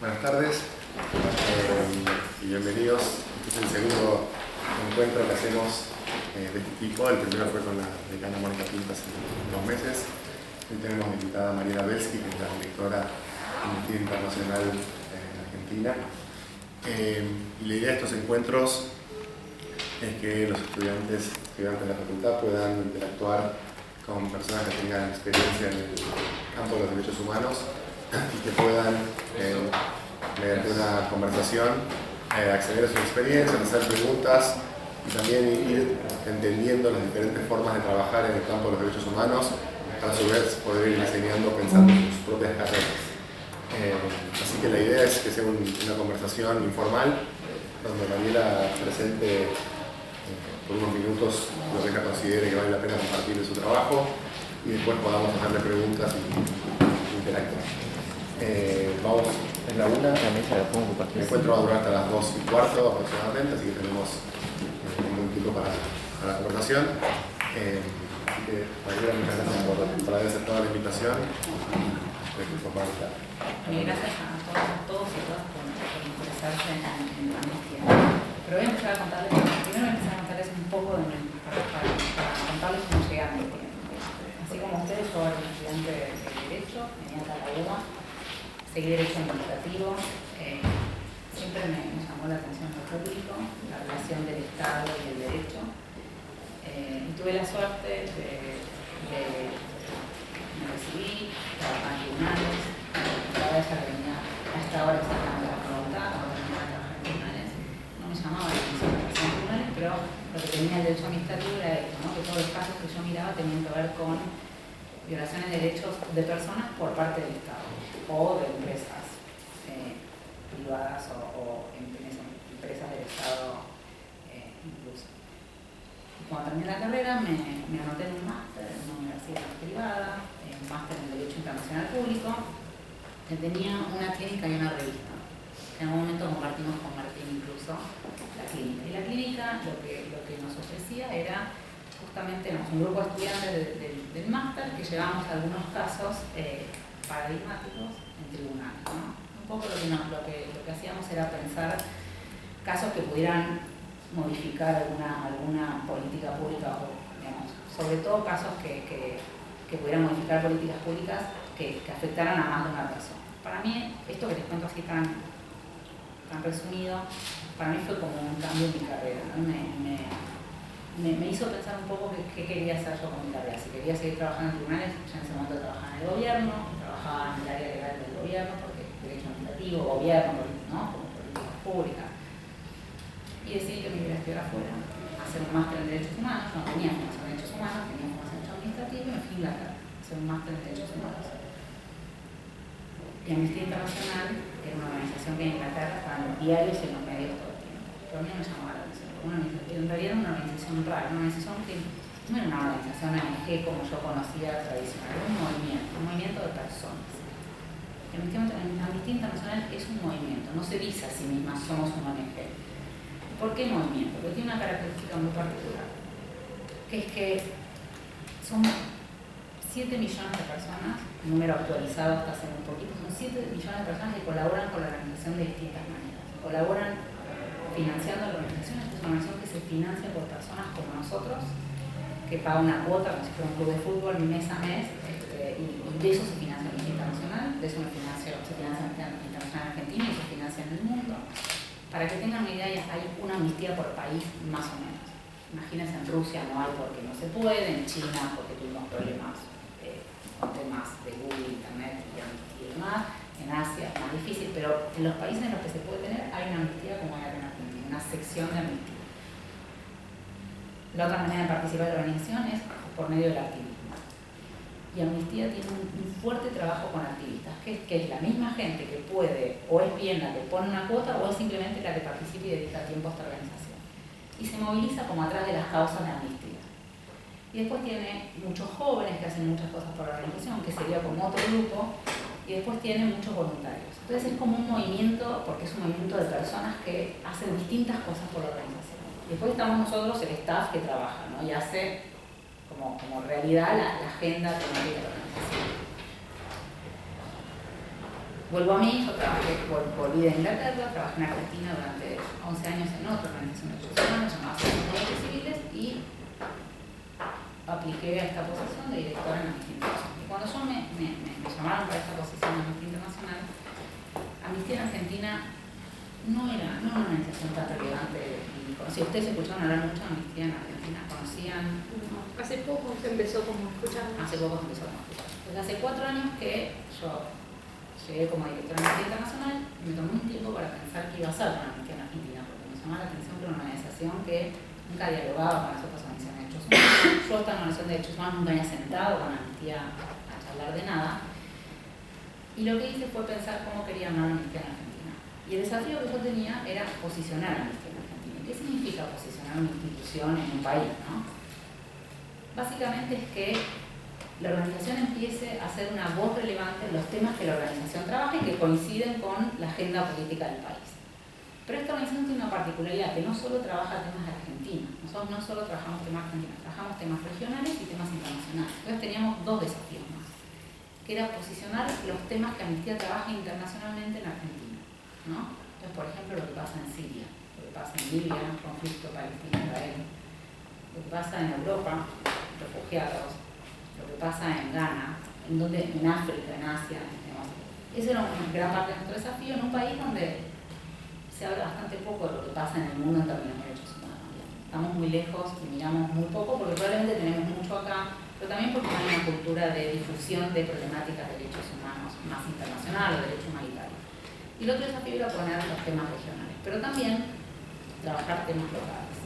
Buenas tardes y bienvenidos. Este es el segundo encuentro que hacemos de este tipo. El primero fue con la decana Mónica Pinto hace unos meses. Hoy tenemos invitada a Mariela Belsky, que es la directora de Amnistía Internacional en Argentina. Y la idea de estos encuentros es que los estudiantes de la facultad puedan interactuar con personas que tengan experiencia en el campo de los derechos humanos y que puedan, mediante una conversación, acceder a su experiencia, hacer preguntas y también ir entendiendo las diferentes formas de trabajar en el campo de los derechos humanos, para a su vez poder ir diseñando pensando en sus propias carreras. Así que la idea es que sea una conversación informal, donde Mariela presente por unos minutos lo que ella considere que vale la pena compartir de su trabajo y después podamos hacerle preguntas y interactuar. Vamos, es la una. El encuentro va a durar hasta las 2:15 aproximadamente, así que tenemos un buen tiempo para la conversación. Así que, Mariela, muchas gracias por haber aceptado la invitación. Gracias a todos y todas por interesarse en la amnistía. Pero voy a empezar a contarles, primero voy a empezar a contarles un poco para contarles cómo llegué a amnistía. Así como ustedes, yo era un estudiante de Derecho, venía acá a la UBA, seguí Derecho Administrativo, siempre me llamó la atención lo público, la relación del Estado y el Derecho, y tuve la suerte de me recibí, trabajaba en tribunales, cada vez que venía a esta hora exactamente la voluntad, cuando venía a trabajar en tribunales, no me llamaba la atención trabajar en tribunales, pero lo que tenía el derecho administrativo era esto, ¿no? Que todos los casos que yo miraba tenían que ver con violaciones de derechos de personas por parte del Estado o de empresas privadas o empresas del Estado incluso. Y cuando terminé la carrera me anoté en un máster en una universidad privada, un máster en Derecho Internacional Público, que tenía una clínica y una revista. En algún momento compartimos con Martín incluso la clínica. Y la clínica lo que nos ofrecía era justamente un grupo de estudiantes del máster que llevábamos algunos casos paradigmáticos en tribunales, ¿no? Un poco lo que hacíamos era pensar casos que pudieran modificar alguna política pública, o, digamos, sobre todo casos que pudieran modificar políticas públicas que afectaran a más de una persona. Para mí, esto que les cuento así tan resumido, para mí fue como un cambio en mi carrera, ¿no? Me hizo pensar un poco qué quería hacer yo con mi carrera. Si quería seguir trabajando en tribunales, yo en ese momento trabajaba en el gobierno, trabajaba en el área legal del gobierno, porque derecho administrativo, gobierno, ¿no? Como políticas públicas. Y decidí que me iba a estudiar afuera, hacer un máster en Derechos Humanos. No tenía formación en Derechos Humanos, tenía formación en Derecho Administrativo y me fui a Inglaterra a hacer un máster en Derechos Humanos. Y Amnistía Internacional era una organización que en Inglaterra estaba en los diarios y en los medios todo el tiempo. Pero a mí no me llamaba la atención. En realidad era una organización rara, una organización que no era una organización ONG como yo conocía tradicional, era un movimiento de personas. Amnistía Internacional es un movimiento, no se dice a sí misma somos un ONG. ¿Por qué movimiento? Porque tiene una característica muy particular, que es que son 7 millones de personas, número actualizado hasta hace muy poquito, son 7 millones de personas que colaboran con la organización de distintas maneras. Colaboran financiando la organización. Esta es una organización que se financia por personas como nosotros, que paga una cuota, como si fuera un club de fútbol, mes a mes, y de eso se financia Amnistía Internacional, de eso se financia Amnistía Internacional Argentina y se financia en el mundo. Para que tengan una idea, hay una amnistía por país más o menos. Imagínense, en Rusia no hay porque no se puede, en China porque tuvimos problemas con temas de Google, Internet y amnistía y demás, en Asia es más difícil, pero en los países en los que se puede tener hay una amnistía como hay en Argentina, una sección de amnistía. La otra manera de participar de la organización es por medio del activismo. Y Amnistía tiene un fuerte trabajo con activistas, que es la misma gente que puede, o es bien la que pone una cuota, o es simplemente la que participa y dedica tiempo a esta organización. Y se moviliza como atrás de las causas de amnistía. Y después tiene muchos jóvenes que hacen muchas cosas por la organización, que sería como otro grupo, y después tiene muchos voluntarios. Entonces es como un movimiento, porque es un movimiento de personas que hacen distintas cosas por la organización. Y después estamos nosotros, el staff que trabaja, ¿no? Y hace como realidad la agenda temática de la organización. vuelvo a mí, yo volví de Inglaterra, trabajé en Argentina durante 11 años en otra organización de derechos humanos llamada Asociación de Derechos Civiles y apliqué a esta posición de directora en Amnistía Internacional. Y cuando yo me llamaron para esta posición en Amnistía Internacional, Amnistía en Argentina no era una organización tan relevante y conocida. Ustedes escucharon hablar mucho de Amnistía en Argentina, conocían. Hace poco se empezó como a escuchar. Hace poco se empezó a escuchar. Desde hace 4 años que yo llegué como directora de Amnistía Internacional, me tomé un tiempo para pensar qué iba a hacer con Amnistía en Argentina, porque me llamaba la atención que era una organización que nunca dialogaba con las otras organizaciones de derechos humanos. Yo esta organización de derechos humanos nunca había sentado con Amnistía a charlar de nada. Y lo que hice fue pensar cómo quería armar Amnistía en Argentina. Y el desafío que yo tenía era posicionar a Amnistía en Argentina. ¿Qué significa posicionar una institución en un país, no? Básicamente es que la organización empiece a ser una voz relevante en los temas que la organización trabaja y que coinciden con la agenda política del país. Pero esta organización tiene una particularidad, que no solo trabaja temas de Argentina. Nosotros no solo trabajamos temas argentinos, trabajamos temas regionales y temas internacionales. Entonces teníamos 2 desafíos más, que era posicionar los temas que Amnistía trabaja internacionalmente en Argentina, ¿no? Entonces, por ejemplo, lo que pasa en Siria, lo que pasa en Libia, conflicto Palestina-Israel, lo que pasa en Europa, refugiados, lo que pasa en Ghana, en África, en Asia, digamos. Ese era una gran parte de nuestro desafío en un país donde se habla bastante poco de lo que pasa en el mundo en términos de derechos humanos. Estamos muy lejos y miramos muy poco porque probablemente tenemos mucho acá, pero también porque hay una cultura de difusión de problemáticas de derechos humanos más internacional o derecho humanitario. Y el otro desafío era poner los temas regionales, pero también trabajar temas locales.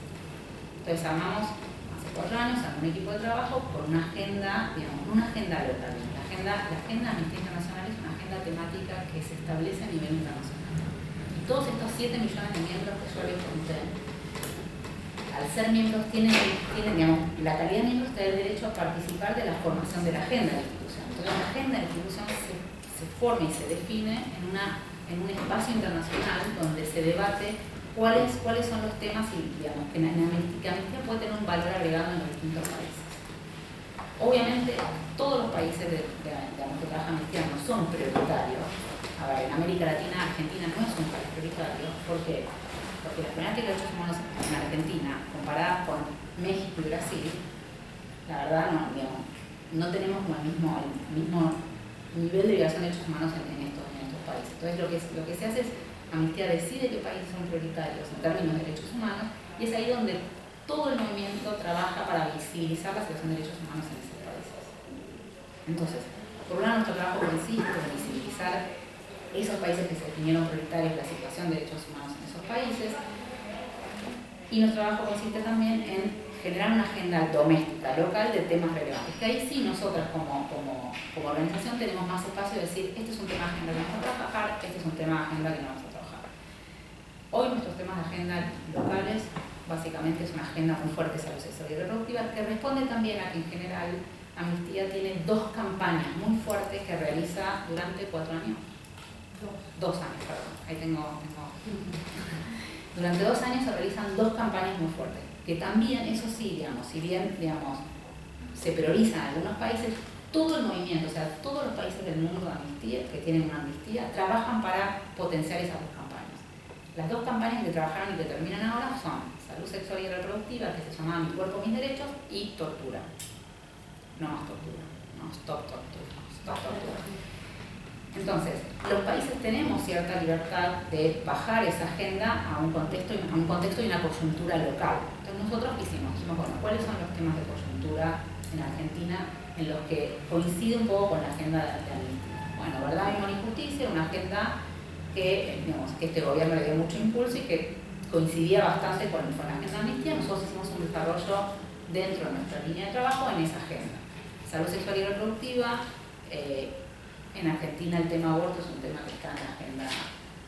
Entonces armamos hace 4 años un equipo de trabajo por una agenda, digamos, una agenda local. La agenda de Amnistía Internacional es una agenda temática que se establece a nivel internacional. Y todos estos 7 millones de miembros que yo les conté, al ser miembros, tienen digamos, la calidad de miembros te da el derecho a participar de la formación de la agenda de la institución. Entonces la agenda de la institución se forma y se define en un espacio internacional donde se debate cuáles son los temas y, digamos, que Amnistía puede tener un valor agregado en los distintos países. Obviamente, todos los países que trabajan Amnistía no son prioritarios. A ver, en América Latina, Argentina no es un país prioritario. ¿Por qué? Porque las problemáticas de derechos humanos en Argentina, comparadas con México y Brasil, la verdad no tenemos como el mismo nivel de violación de derechos humanos en estos países. Entonces, lo que se hace es Amnistía decide qué países son prioritarios en términos de derechos humanos y es ahí donde todo el movimiento trabaja para visibilizar la situación de derechos humanos en esos países. Entonces, por un lado nuestro trabajo consiste en visibilizar esos países que se definieron prioritarios, la situación de derechos humanos en esos países, y nuestro trabajo consiste también en generar una agenda doméstica, local, de temas relevantes. Que ahí sí nosotras como organización tenemos más espacio de decir, este es un tema de agenda que vamos a trabajar, este es un tema de agenda que no vamos a trabajar. Hoy nuestros temas de agenda locales básicamente es una agenda muy fuerte de salud sexual y reproductiva que responde también a que en general Amnistía tiene 2 campañas muy fuertes que realiza durante 4 años. 2 años, perdón. Ahí tengo. Durante 2 años se realizan 2 campañas muy fuertes, que también, eso sí, si bien se priorizan en algunos países, todo el movimiento, o sea, todos los países del mundo de Amnistía, que tienen una amnistía, trabajan para potenciar esas 2 campañas. Las 2 campañas que trabajaron y que terminan ahora son salud sexual y reproductiva, que se llamaba Mi cuerpo, mis derechos, y tortura. No más tortura, no, stop tortura, stop tortura. Entonces, los países tenemos cierta libertad de bajar esa agenda a un contexto y una coyuntura local. Entonces nosotros dijimos, bueno, ¿cuáles son los temas de coyuntura en Argentina en los que coincide un poco con la agenda de Amnistía? Bueno, verdad, memoria y justicia, una agenda que este gobierno le dio mucho impulso y que coincidía bastante con la agenda de Amnistía. Nosotros hicimos un desarrollo dentro de nuestra línea de trabajo en esa agenda. Salud sexual y reproductiva. En Argentina el tema aborto es un tema que está en la agenda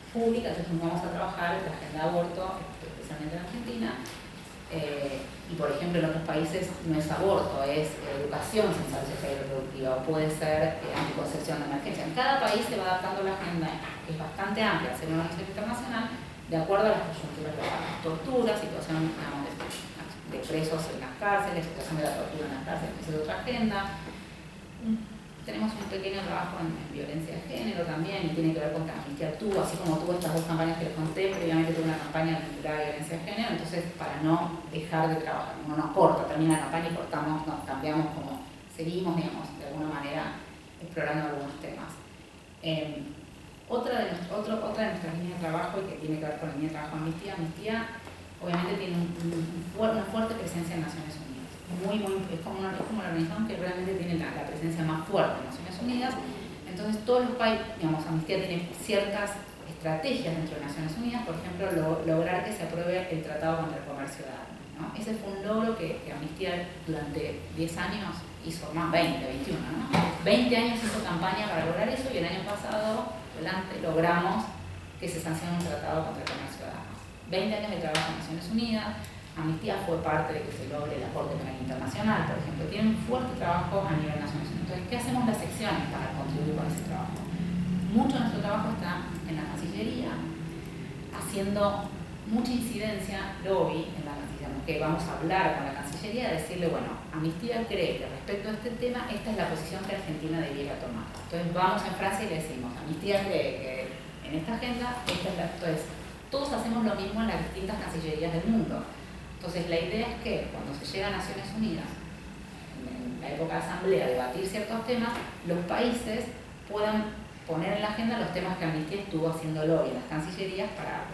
pública, entonces vamos a trabajar en la agenda de aborto, especialmente en Argentina. Y por ejemplo en otros países no es aborto, es educación sin salud sexual y reproductiva, o puede ser anticoncepción de emergencia. En cada país se va adaptando la agenda, que es bastante amplia, ser una organización internacional, de acuerdo a las coyunturas locales. Tortura, situación de presos en las cárceles, situación de la tortura en las cárceles, que es otra agenda. tenemos un pequeño trabajo en violencia de género también, y tiene que ver con que Amnistía tuvo, así como tuvo estas dos campañas que les conté, previamente tuvo una campaña vinculada a violencia de género, entonces para no dejar de trabajar, uno nos corta, termina la campaña y cortamos, nos cambiamos, como seguimos, digamos, de alguna manera explorando algunos temas. Otra de nuestras líneas de trabajo, y que tiene que ver con la línea de trabajo de Amnistía obviamente tiene una fuerte presencia en Naciones Unidas. Es como la organización que realmente tiene la presencia más fuerte en Naciones Unidas. Entonces todos los países, digamos, Amnistía tiene ciertas estrategias dentro de Naciones Unidas, por ejemplo, lograr que se apruebe el Tratado contra el Comercio de Armas, ¿no? Ese fue un logro que Amnistía durante 10 años hizo, más 20, 21, ¿no? 20 años hizo campaña para lograr eso, y el año pasado logramos que se sancione un tratado contra el comercio de armas. 20 años de trabajo en Naciones Unidas. Amnistía fue parte de que se logre la Corte Penal Internacional, por ejemplo. Tiene un fuerte trabajo a nivel Naciones Unidas. Entonces, ¿qué hacemos las secciones para contribuir con ese trabajo? Mucho de nuestro trabajo está en la Cancillería, haciendo mucha incidencia, lobby, en la Cancillería, que vamos a hablar con la Cancillería, decirle, bueno, Amnistía cree que respecto a este tema, esta es la posición que Argentina debiera tomar. Entonces, vamos en Francia y le decimos, Amnistía cree que en esta agenda, entonces, todos hacemos lo mismo en las distintas cancillerías del mundo. Entonces, la idea es que cuando se llega a Naciones Unidas, en la época de asamblea, a debatir ciertos temas, los países puedan poner en la agenda los temas que Amnistía estuvo haciendo lobby en las cancillerías para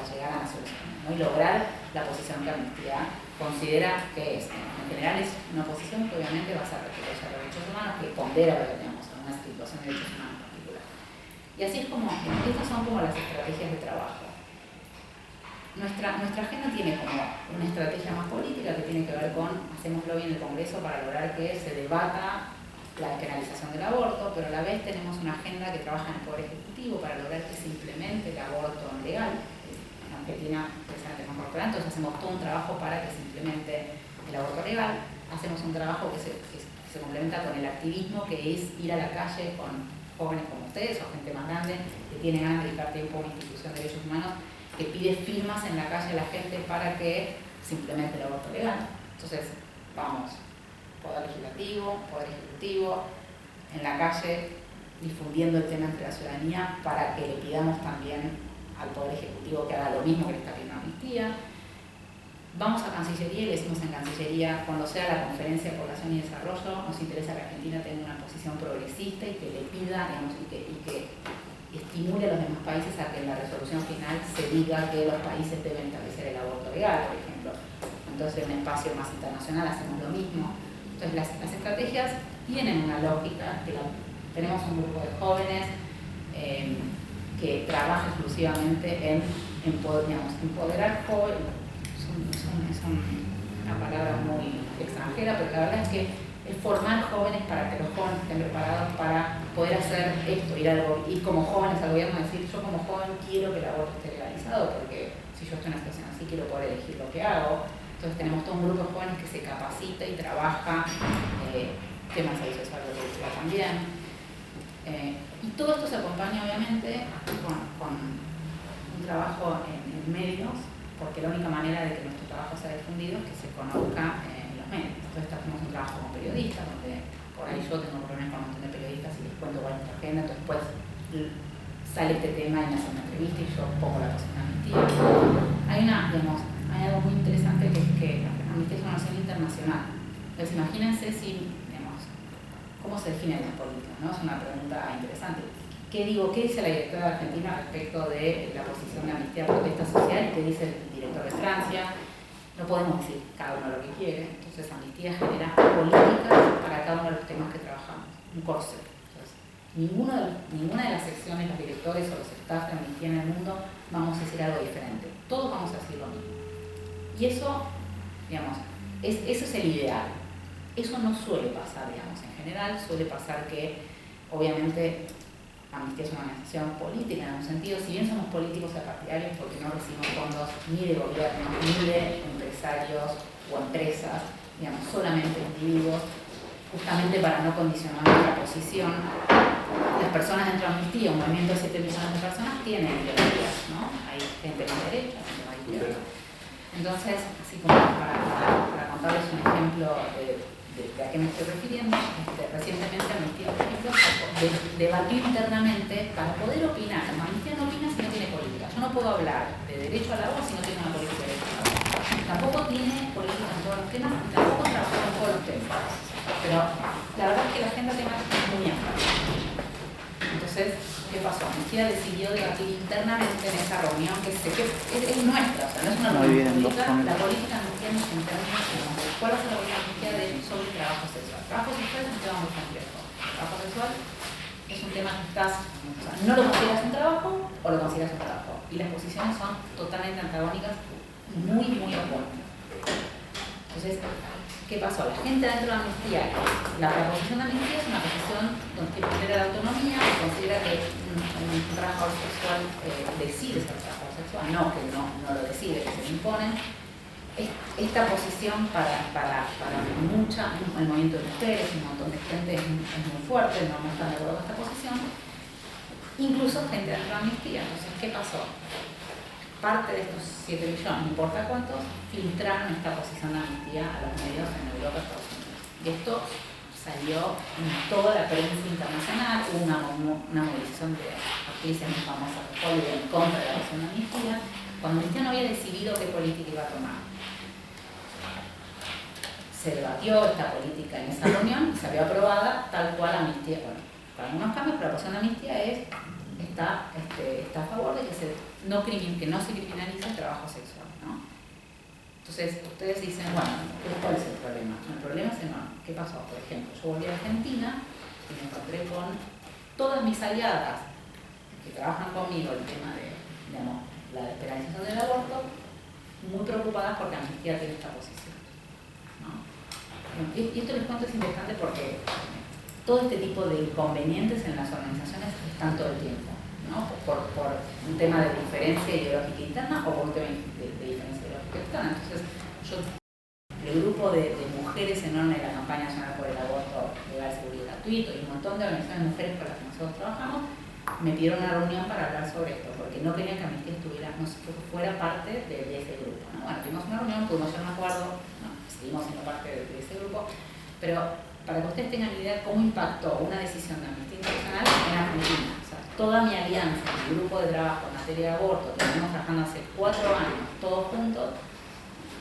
llegar a Naciones Unidas, ¿no? Y lograr la posición que Amnistía considera que es. En general es una posición que obviamente va a ser respetuosa de los derechos humanos, que pondera, digamos, en una situación de derechos humanos particular. Y así es como, estas son como las estrategias de trabajo. Nuestra agenda tiene como una estrategia más política que tiene que ver con, hacemos lobby en el Congreso para lograr que se debata la despenalización del aborto, pero a la vez tenemos una agenda que trabaja en el Poder Ejecutivo para lograr que se implemente el aborto legal. En Argentina, precisamente más corporal, entonces hacemos todo un trabajo para que se implemente el aborto legal. Hacemos un trabajo que se complementa con el activismo, que es ir a la calle con jóvenes como ustedes o gente más grande que tiene ganas de dedicar tiempo a una institución de derechos humanos, que pide firmas en la calle a la gente para que se implemente el aborto legal. Entonces, vamos, Poder Legislativo, Poder Ejecutivo, en la calle, difundiendo el tema entre la ciudadanía para que le pidamos también al Poder Ejecutivo que haga lo mismo que le está pidiendo Amnistía. Vamos a Cancillería y le decimos en Cancillería, cuando sea la Conferencia de Población y Desarrollo, nos interesa que Argentina tenga una posición progresista y que le pida, digamos, y que estimule a los demás países a que en la resolución final se diga que los países deben establecer el aborto legal, por ejemplo. Entonces, en un espacio más internacional hacemos lo mismo. Entonces, las estrategias tienen una lógica. Tenemos un grupo de jóvenes que trabaja exclusivamente en empoderar jóvenes. Es una palabra muy extranjera, pero la verdad es que es formar jóvenes para que los jóvenes estén preparados para poder hacer esto, ir como jóvenes al gobierno y decir, yo como joven quiero que el aborto esté legalizado, porque si yo estoy en una situación así quiero poder elegir lo que hago. Entonces tenemos todo un grupo de jóvenes que se capacita y trabaja temas de sexual también. Y todo esto se acompaña obviamente con un trabajo en medios, porque la única manera de que nuestro trabajo sea difundido es que se conozca en los medios. Entonces hacemos un trabajo con periodistas, donde por ahí yo tengo reuniones con un montón de periodistas y les cuento cuál es nuestra agenda, entonces después sale este tema y me hacen una entrevista y yo pongo la cosa en Amnistía. Hay algo muy interesante que es que Amnistía es una organización internacional. Entonces imagínense cómo se definen las políticas, ¿no? Es una pregunta interesante. ¿Qué dice la directora de Argentina respecto de la posición de Amnistía protesta social? ¿Qué dice el director de Francia? No podemos decir cada uno lo que quiere. Entonces Amnistía genera políticas para cada uno de los temas que trabajamos, un corset. Entonces, ninguna de las secciones, los directores o los staff de Amnistía en el mundo vamos a decir algo diferente. Todos vamos a decir lo mismo. Y eso, eso es el ideal. Eso no suele pasar, en general suele pasar que, obviamente, Amnistía es una organización política en algún sentido, si bien somos políticos y partidarios porque no recibimos fondos ni de gobierno, ni de empresarios o empresas, solamente individuos, justamente para no condicionar nuestra posición. Las personas dentro de Amnistía, un movimiento de 7 millones de personas, tienen ideologías, ¿no? Hay gente más derecha, gente más izquierda. Entonces, así como para contarles un ejemplo de a qué me estoy refiriendo. Recientemente Amnistía, por ejemplo, debatió internamente para poder opinar. Amnistía no opina si no tiene política. Yo no puedo hablar de derecho al agua si no tiene una política de derecho al agua. Tampoco tiene política en todos los temas, y tampoco trabaja en todos los temas. Pero la verdad es que la agenda temática es muy amplia. Entonces, ¿qué pasó? Amnistía decidió debatir internamente en esa reunión que es nuestra, o sea, no es una reunión política. La política amnistía nos interna en cuál va a ser la política amnistía sobre trabajo sexual. Trabajo sexual es un tema muy complejo. Trabajo sexual es un tema que estás, o sea, no lo consideras un trabajo o lo consideras un trabajo. Y las posiciones son totalmente antagónicas y muy, muy opuestas. Entonces, ¿qué pasó? La gente dentro de la amnistía, la posición de amnistía es una posición que considera la autonomía, que considera que un trabajador sexual decide ser trabajador sexual, no que no lo decide, que se le impone. Esta posición para el movimiento de mujeres, un montón de gente es muy fuerte, no están de acuerdo con esta posición, incluso gente dentro de la amnistía. Entonces, ¿qué pasó? Parte de estos 7 millones, no importa cuántos, filtraron esta posición de amnistía a los medios en Europa y Estados Unidos. Y esto salió en toda la prensa internacional, hubo una movilización de actrices muy famosas de Hollywood en contra de la posición de amnistía, cuando amnistía no había decidido qué política iba a tomar. Se debatió esta política en esa reunión y salió aprobada tal cual amnistía. Bueno, con algunos cambios, pero la posición de amnistía está a favor de que no se criminalice el trabajo sexual, ¿no? Entonces, ustedes dicen, bueno, ¿cuál es el problema? El problema es enorme. ¿Qué pasó? Por ejemplo, yo volví a Argentina y me encontré con todas mis aliadas que trabajan conmigo el tema de, digamos, la despenalización del aborto, muy preocupadas porque Amnistía tiene esta posición, ¿no? Y esto les cuento es importante porque todo este tipo de inconvenientes en las organizaciones están todo el tiempo, ¿no? Por un tema de diferencia ideológica interna o por un tema de diferencia ideológica externa. Entonces, el grupo de mujeres enorme de la campaña nacional por el aborto legal, seguro y gratuito y un montón de organizaciones de mujeres con las que nosotros trabajamos me pidieron una reunión para hablar sobre esto, porque no querían que Amnistía fuera parte de ese grupo, ¿no? Bueno, tuvimos una reunión, pudimos llegar a un acuerdo, ¿no? Seguimos siendo parte de ese grupo, pero para que ustedes tengan idea cómo impactó una decisión de Amnistía Internacional en Argentina. O sea, toda mi alianza, mi grupo de trabajo en materia de aborto, que venimos trabajando hace 4 años, todos juntos,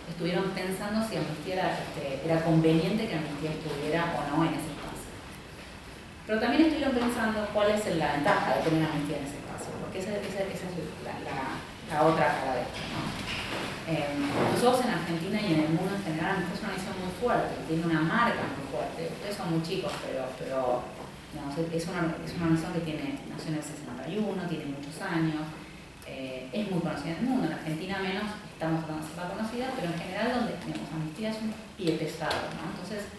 estuvieron pensando si Amnistía era conveniente que Amnistía estuviera o no en ese espacio. Pero también estuvieron pensando cuál es la ventaja de tener Amnistía en ese espacio, porque esa es la otra cara de esto, ¿no? Nosotros en Argentina y en el mundo en general, Amnistía es una organización muy fuerte, tiene una marca muy fuerte. Ustedes son muy chicos, pero digamos, es una organización que nació en el 61, tiene muchos años, es muy conocida en el mundo. En Argentina menos, estamos tratando de ser conocida, pero en general donde digamos, Amnistía es un pie pesado, ¿no? Entonces,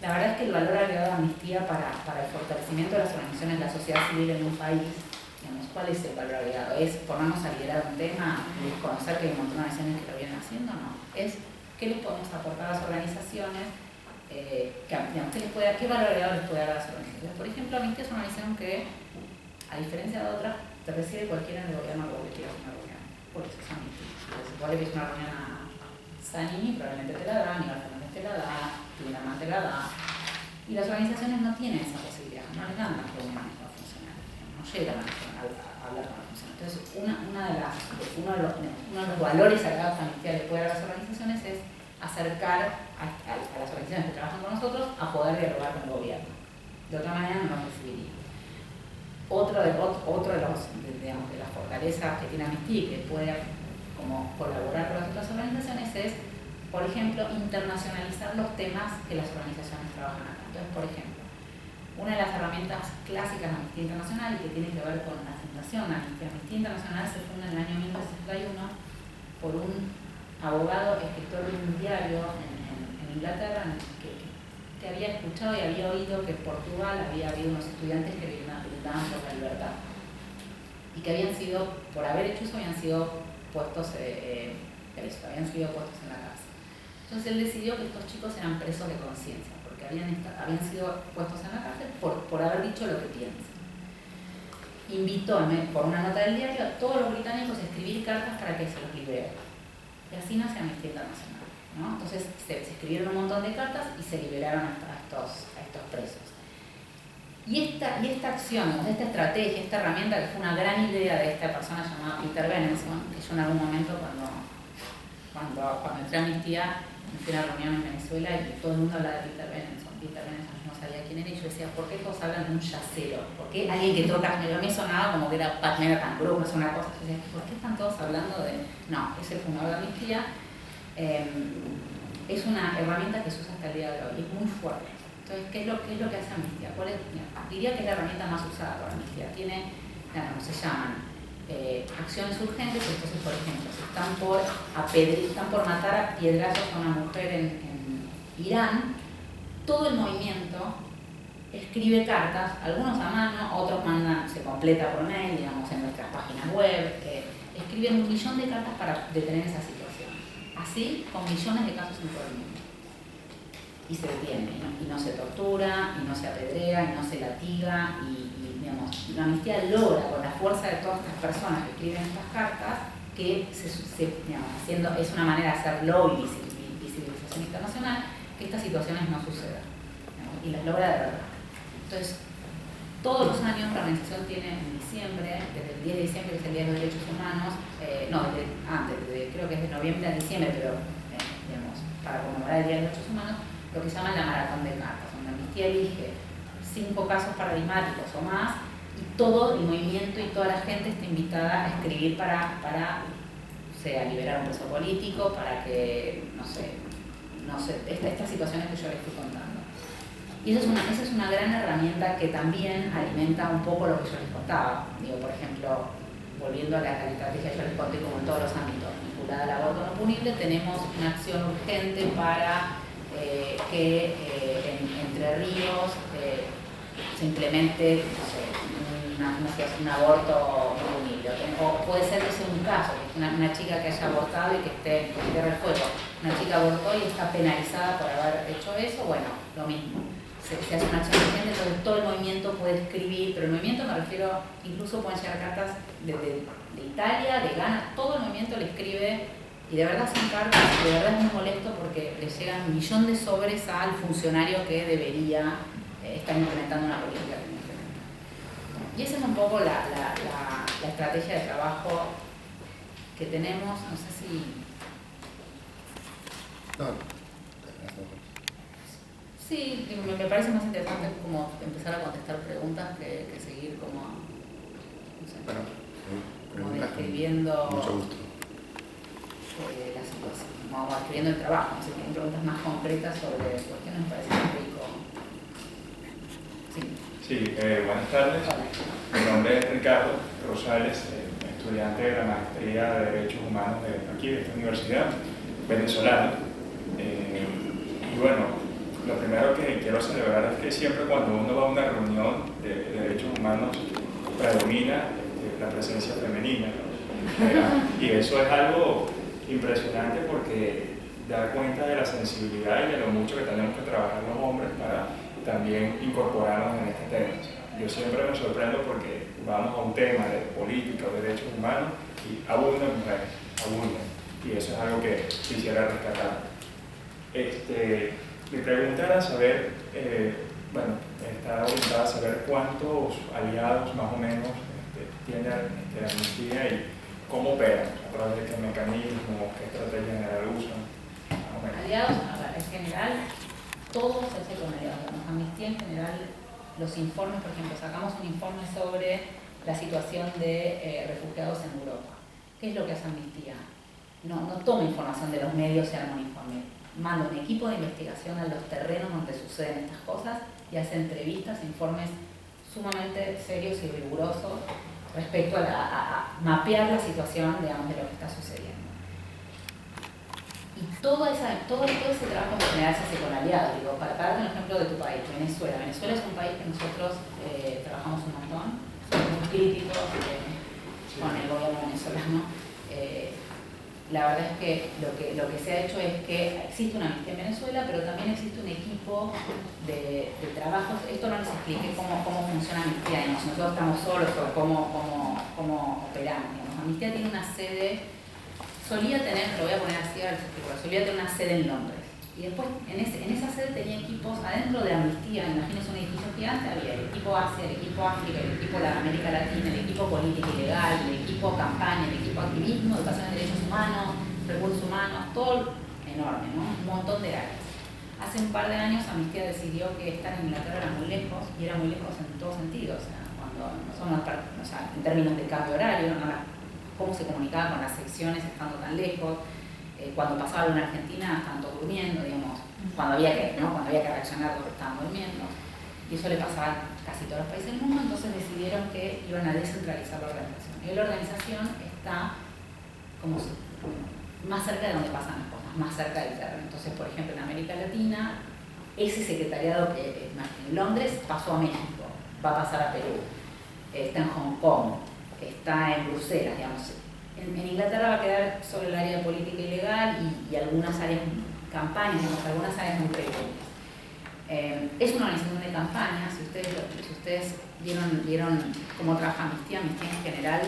la verdad es que el valor agregado de Amnistía para el fortalecimiento de las organizaciones de la sociedad civil en un país, digamos, ¿cuál es el valor agregado? ¿Es ponernos a liderar un tema y conocer que hay un montón de organizaciones que lo vienen haciendo? No. Es qué les podemos aportar a las organizaciones, qué valor agregado les puede dar a las organizaciones. Por ejemplo, Amnistía es una organización que, a diferencia de otras, te recibe cualquiera del gobierno que quiera hacer una reunión. Por eso es Amnistía. Entonces, igual le pides una reunión a Zanini, probablemente te la da, Aníbal Fernández te la da, Timerman te la da. Y las organizaciones no tienen esa posibilidad, no les dan las reuniones a los funcionarios, no llegan a hablar con los funcionarios. Entonces, uno de los valores agregados que Amnistía le puede dar a las organizaciones es acercar a las organizaciones que trabajan con nosotros a poder dialogar con el gobierno. De otra manera no nos recibiría. Otro de las fortalezas que tiene Amnistía y que puede como colaborar con las otras organizaciones es, por ejemplo, internacionalizar los temas que las organizaciones trabajan acá. Entonces, por ejemplo, una de las herramientas clásicas de Amnistía Internacional y que tiene que ver con la fundación de Amnistía Internacional se funda en el año 1961 por un abogado, escritor de un diario en Inglaterra que había escuchado y había oído que en Portugal había habido unos estudiantes que luchaban por la libertad y que habían sido, por haber hecho eso, habían sido puestos presos, habían sido puestos en la cárcel. Entonces él decidió que estos chicos eran presos de conciencia porque habían sido puestos en la cárcel por haber dicho lo que piensan. Invitó, por una nota del diario, a todos los británicos a escribir cartas para que se los liberen. Y así nace Amnistía Internacional. ¿no? Entonces se escribieron un montón de cartas y se liberaron a estos presos. Y esta acción, esta estrategia, esta herramienta que fue una gran idea de esta persona llamada Peter Benenson, que yo en algún momento cuando entré a Amnistía, me fui a una reunión en Venezuela y todo el mundo hablaba de Peter Benenson. Peter Benenson, yo no sabía quién era y yo decía, ¿por qué todos hablan de un yacero? ¿Por qué alguien que toca? A mí sonaba como que era Pat Menacan Group, es una cosa. Yo decía, ¿por qué están todos hablando de...? No, es el fundador de Amnistía. Es una herramienta que se usa hasta el día de hoy, es muy fuerte. Entonces, ¿qué es lo que hace Amnistía? Diría que es la herramienta más usada por Amnistía. Tiene, se llaman acciones urgentes. Entonces, por ejemplo, si están por matar a piedrazos a una mujer en Irán, todo el movimiento escribe cartas, algunos a mano, otros se completa por mail, digamos, en nuestras páginas web, escriben 1 millón de cartas para detener esa situación. Así, con millones de casos en todo el mundo. Y se detiene, y no se tortura, y no se apedrea, y no se latiga, y digamos, la Amnistía logra, con la fuerza de todas estas personas que escriben estas cartas, que digamos, es una manera de hacer lobby y visibilización internacional, que estas situaciones no sucedan, digamos, y las logra de verdad. Entonces, todos los años la organización tiene en diciembre, desde el 10 de diciembre, que es el Día de los Derechos Humanos, creo que es de noviembre a diciembre, pero digamos, para conmemorar el Día de los Derechos Humanos, lo que se llama la maratón de cartas, donde Amnistía elige 5 casos paradigmáticos o más, y todo el movimiento y toda la gente está invitada a escribir para liberar un preso político, para que, no sé, estas situaciones que yo les estoy contando. Y esa es una gran herramienta que también alimenta un poco lo que yo les contaba. Digo, por ejemplo, volviendo a la estrategia que yo les conté, como en todos los ámbitos, vinculada al aborto no punible, tenemos una acción urgente para que en Entre Ríos se implemente, no sé, un aborto no punible. O puede ser que sea un caso, que una chica que haya abortado y que esté en Tierra del Fuego. Una chica abortó y está penalizada por haber hecho eso, bueno, lo mismo. Se hace una acción urgente, entonces todo el movimiento puede escribir, pero el movimiento me refiero, incluso pueden llegar cartas de Italia, de Ghana, todo el movimiento le escribe, y de verdad son cartas, y de verdad es muy molesto porque le llegan 1 millón de sobres al funcionario que debería estar implementando una política que no implementa. Y esa es un poco la estrategia de trabajo que tenemos, no sé si... Sí, me parece más interesante como empezar a contestar preguntas que seguir como, no sé, como describiendo mucho gusto. La situación, como escribiendo el trabajo, no sé, tienen preguntas más concretas sobre cuestiones, me parece muy rico. Sí, buenas tardes. Mi nombre es Ricardo Rosales, estudiante de la Maestría de Derechos Humanos de aquí, de esta universidad venezolana. Y bueno, lo primero que quiero celebrar es que siempre cuando uno va a una reunión de derechos humanos predomina la presencia femenina, ¿no? Y eso es algo impresionante porque da cuenta de la sensibilidad y de lo mucho que tenemos que trabajar los hombres para también incorporarnos en este tema. Yo siempre me sorprendo porque vamos a un tema de política o derechos humanos y abundan mujeres, abundan. Y eso es algo que quisiera rescatar. Mi pregunta era saber, está orientada a saber cuántos aliados más o menos tiene Amnistía y cómo operan, a través de qué mecanismos, qué estrategias general usan. Aliados, en general, todo se hace con aliados. Amnistía en general, los informes, por ejemplo, sacamos un informe sobre la situación de refugiados en Europa. ¿Qué es lo que hace Amnistía? No toma información de los medios y arma un informe. Manda un equipo de investigación a los terrenos donde suceden estas cosas y hace entrevistas, informes sumamente serios y rigurosos respecto a mapear la situación, digamos, de lo que está sucediendo. Y todo ese trabajo en general se hace con aliados. Digo, para darte un ejemplo de tu país, Venezuela. Venezuela es un país que nosotros trabajamos un montón, somos muy críticos con el gobierno venezolano. La verdad es que lo que se ha hecho es que existe una Amnistía en Venezuela, pero también existe un equipo de trabajo. Esto no les expliqué cómo funciona Amnistía, digamos. Nosotros estamos solos, o cómo operamos. Digamos. Amnistía tiene una sede solía tener, lo voy a poner así ahora, solía tener una sede en Londres. Y después, en esa sede tenía equipos adentro de Amnistía, imagínense un edificio gigante, había el equipo Asia, el equipo África, el equipo de América Latina, el equipo política y legal, el equipo campaña, el equipo activismo, educación de derechos humanos, recursos humanos, todo enorme, ¿no? Un montón de áreas. Hace un par de años Amnistía decidió que estar en Inglaterra era muy lejos, y era muy lejos en todo sentido, o sea, en términos de cambio horario, ¿no? Cómo se comunicaba con las secciones estando tan lejos. Cuando pasaba algo en Argentina estaban todos durmiendo, digamos, cuando había que reaccionar todos estaban durmiendo, y eso le pasaba a casi todos los países del mundo. Entonces decidieron que iban a descentralizar la organización, y la organización está como más cerca de donde pasan las cosas, más cerca del terreno. Entonces, por ejemplo, en América Latina, ese secretariado que en Londres pasó a México, va a pasar a Perú, está en Hong Kong, está en Bruselas, digamos. En Inglaterra va a quedar sobre el área de política y legal y algunas áreas, campañas, digamos, algunas áreas muy pequeñas. Es una organización de campaña. Si ustedes vieron cómo trabaja Amnistía en general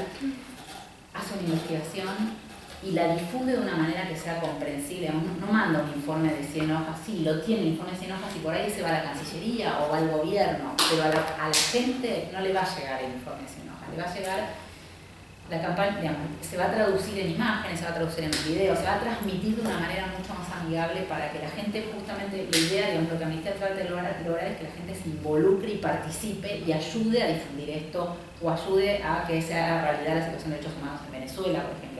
hace una investigación y la difunde de una manera que sea comprensible. No manda un informe de 100 hojas, sí, lo tiene el informe de 100 hojas y por ahí se va a la Cancillería o va al gobierno, pero a la gente no le va a llegar el informe de 100 hojas, le va a llegar la campaña, digamos, se va a traducir en imágenes, se va a traducir en videos, se va a transmitir de una manera mucho más amigable para que la gente, justamente, la idea, digamos, lo que Amnistía trata de lograr es que la gente se involucre y participe y ayude a difundir esto o ayude a que se haga realidad la situación de derechos humanos en Venezuela, por ejemplo.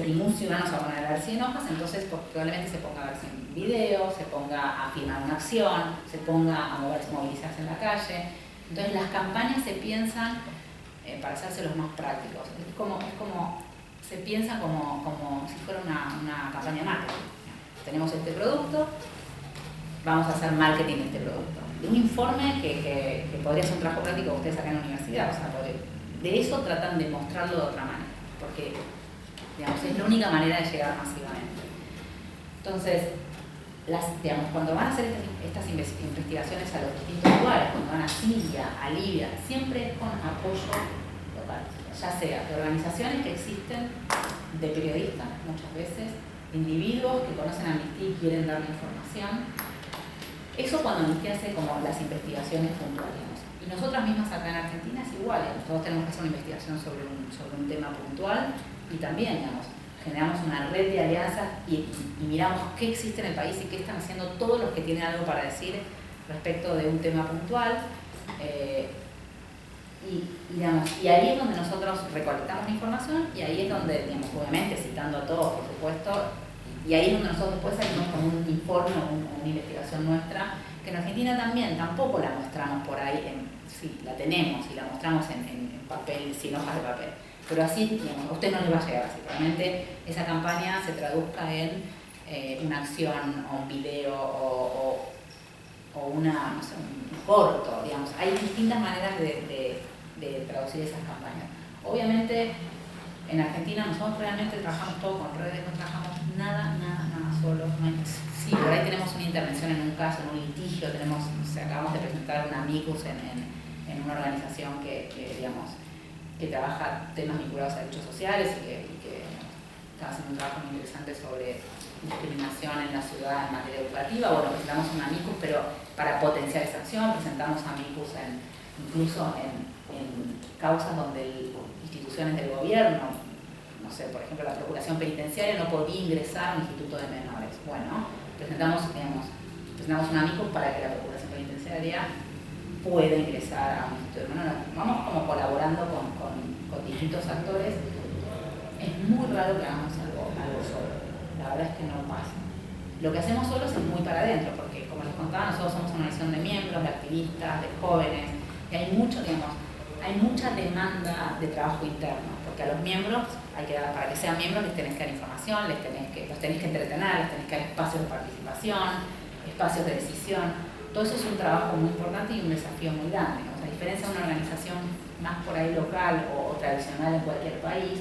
Ningún ciudadano se va a poner a ver 100 hojas, entonces probablemente se ponga a ver 100 videos, se ponga a filmar una acción, se ponga a movilizarse en la calle. Entonces las campañas se piensan para hacerse los más prácticos. Se piensa como si fuera una campaña de marketing. Tenemos este producto, vamos a hacer marketing de este producto. De un informe que podría ser un trabajo práctico que ustedes acá en la universidad, o sea, de eso tratan de mostrarlo de otra manera, porque digamos, es la única manera de llegar masivamente. Entonces, cuando van a hacer estas investigaciones a los distintos lugares, cuando van a Siria, a Libia, siempre con apoyo local, ya sea de organizaciones que existen, de periodistas muchas veces, de individuos que conocen a Amnistía y quieren dar la información. Eso cuando Amnistía hace como las investigaciones puntuales. Y nosotras mismas acá en Argentina es igual, nosotros tenemos que hacer una investigación sobre un tema puntual y también, digamos, generamos una red de alianzas y miramos qué existe en el país y qué están haciendo todos los que tienen algo para decir respecto de un tema puntual. Y ahí es donde nosotros recolectamos la información y ahí es donde, digamos, obviamente citando a todos, por supuesto, y ahí es donde nosotros después salimos con un informe o una investigación nuestra, que en Argentina tampoco la mostramos por ahí, sí, la tenemos y la mostramos en papel, sin hojas de papel. Pero así, digamos, a usted no le va a llegar así. Probablemente esa campaña se traduzca en una acción o un video o no sé, un corto, digamos. Hay distintas maneras de traducir esas campañas. Obviamente, en Argentina nosotros realmente trabajamos todo con redes, no trabajamos nada solos. Sí, por ahí tenemos una intervención en un caso, en un litigio, acabamos de presentar una amicus en una organización que trabaja temas vinculados a derechos sociales y que está haciendo un trabajo muy interesante sobre discriminación en la ciudad en materia educativa. Bueno, presentamos un amicus, pero para potenciar esa acción, presentamos amicus incluso en causas donde instituciones del gobierno, no sé, por ejemplo, la Procuración Penitenciaria no podía ingresar a un instituto de menores. Bueno, presentamos un amicus para que la Procuración Penitenciaria pueda ingresar a un instituto de menores. Vamos como colaborando con distintos actores. Es muy raro que hagamos algo solo. La verdad es que no pasa. Lo que hacemos solos es muy para adentro, porque como les contaba, nosotros somos una organización de miembros, de activistas, de jóvenes, y hay mucha demanda de trabajo interno, porque a los miembros, para que sean miembros les tenés que dar información, los tenés que entretener, les tenés que dar espacios de participación, espacios de decisión. Todo eso es un trabajo muy importante y un desafío muy grande, ¿no? A diferencia de una organización más por ahí local o tradicional en cualquier país,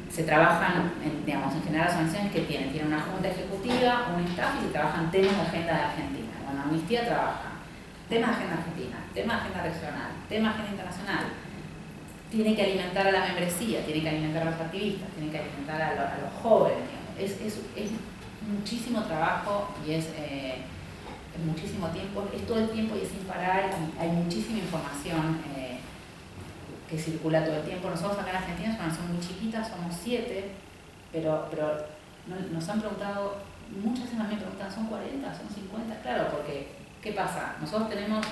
se trabajan, en general las organizaciones que tienen una junta ejecutiva, un staff y se trabajan temas de agenda de Argentina. Bueno, Amnistía trabaja temas de agenda argentina, temas de agenda regional, temas de agenda internacional. tiene que alimentar a la membresía, tiene que alimentar a los activistas, tiene que alimentar a los jóvenes. Es muchísimo trabajo y es muchísimo tiempo, es todo el tiempo y es sin parar, hay muchísima información que circula todo el tiempo. Nosotros acá en Argentina es una nación muy chiquita, somos 7, pero nos han preguntado, muchas veces me preguntan, ¿son 40, son 50? Claro, porque, ¿qué pasa? Nosotros tenemos,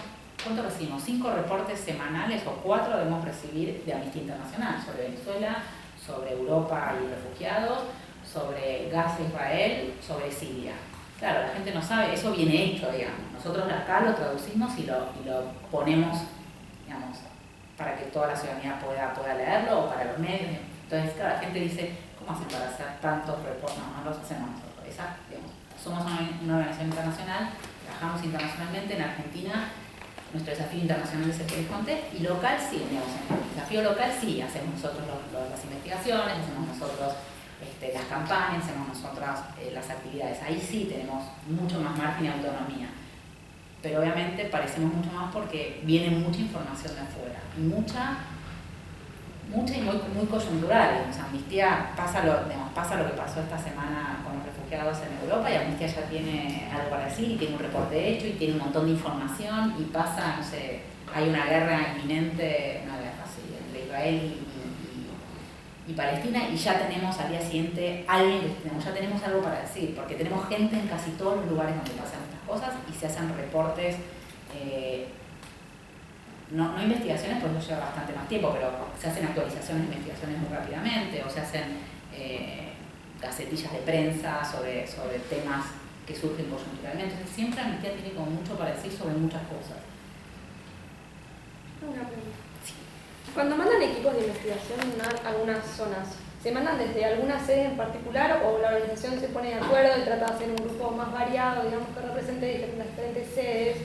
¿cuánto recibimos? 5 reportes semanales o 4 debemos recibir de Amnistía Internacional sobre Venezuela, sobre Europa y refugiados, sobre Gaza, Israel, sobre Siria. Claro, la gente no sabe, eso viene hecho, digamos. Nosotros acá lo traducimos y lo ponemos, digamos, para que toda la ciudadanía pueda leerlo o para los medios. Entonces, claro, la gente dice, ¿cómo hacen para hacer tantos reportes? No los hacemos nosotros. Digamos, somos una organización internacional, trabajamos internacionalmente en Argentina. Nuestro desafío internacional es el que les conté, y local sí, digamos, en el desafío local sí, hacemos nosotros las investigaciones, hacemos nosotros las campañas, hacemos nosotras las actividades. Ahí sí tenemos mucho más margen y autonomía. Pero obviamente parecemos mucho más porque viene mucha información de afuera. Y mucha y muy coyuntural. Digamos. Amnistía pasa lo que pasó esta semana con los refugiados en Europa, y Amnistía ya tiene algo para decir y tiene un reporte hecho y tiene un montón de información, y pasa, no sé, hay una guerra inminente, una guerra así, entre Israel y Palestina, y ya tenemos al día siguiente ya tenemos algo para decir, porque tenemos gente en casi todos los lugares donde pasan estas cosas y se hacen reportes, no investigaciones, porque eso lleva bastante más tiempo, pero se hacen actualizaciones de investigaciones muy rápidamente, o se hacen gacetillas de prensa sobre temas que surgen coyunturalmente. Entonces siempre Amnistía tiene como mucho para decir sobre muchas cosas. Una pregunta. Cuando mandan equipos de investigación a algunas zonas, ¿se mandan desde alguna sede en particular o la organización se pone de acuerdo y trata de hacer un grupo más variado, digamos, que represente las diferentes sedes?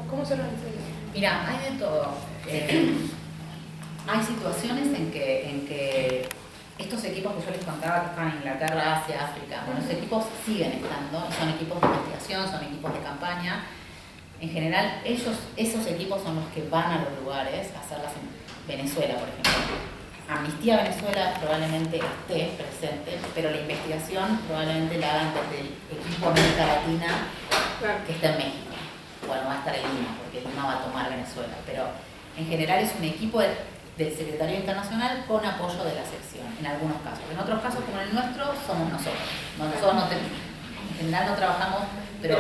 ¿Cómo se organiza eso? Mira, hay de todo. Hay situaciones en que estos equipos que yo les contaba que están en Inglaterra, Asia, África, bueno, esos equipos siguen estando, son equipos de investigación, son equipos de campaña. En general, esos equipos son los que van a los lugares a hacerlas en Venezuela, por ejemplo. Amnistía Venezuela probablemente esté presente, pero la investigación probablemente la hagan desde el equipo América Latina que está en México. Bueno, va a estar en Lima, porque Lima va a tomar Venezuela, pero en general es un equipo del Secretario Internacional con apoyo de la sección, en algunos casos. En otros casos, como en el nuestro, somos nosotros. En general no trabajamos, pero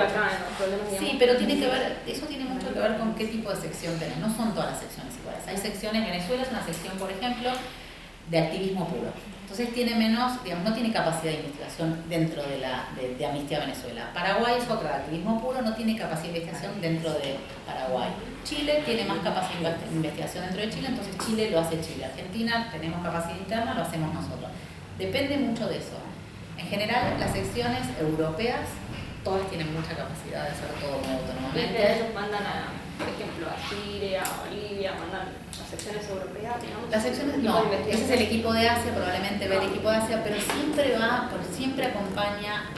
sí, pero eso tiene mucho que ver con qué tipo de sección tenés. No son todas las secciones iguales. Hay secciones, Venezuela es una sección, por ejemplo, de activismo puro. Entonces tiene menos, digamos, no tiene capacidad de investigación dentro de Amnistía Venezuela. Paraguay es otra de activismo puro, no tiene capacidad de investigación dentro de Paraguay. Chile tiene más capacidad de investigación dentro de Chile, entonces Chile lo hace Chile. Argentina tenemos capacidad interna, lo hacemos nosotros. Depende mucho de eso. En general, las secciones europeas, todas tienen mucha capacidad de hacer todo muy autónomamente. Ellos mandan por ejemplo, a Siria, a Bolivia, mandan las secciones europeas, digamos. Las secciones no, ese es el equipo de Asia, probablemente ve el equipo de Asia, pero siempre acompaña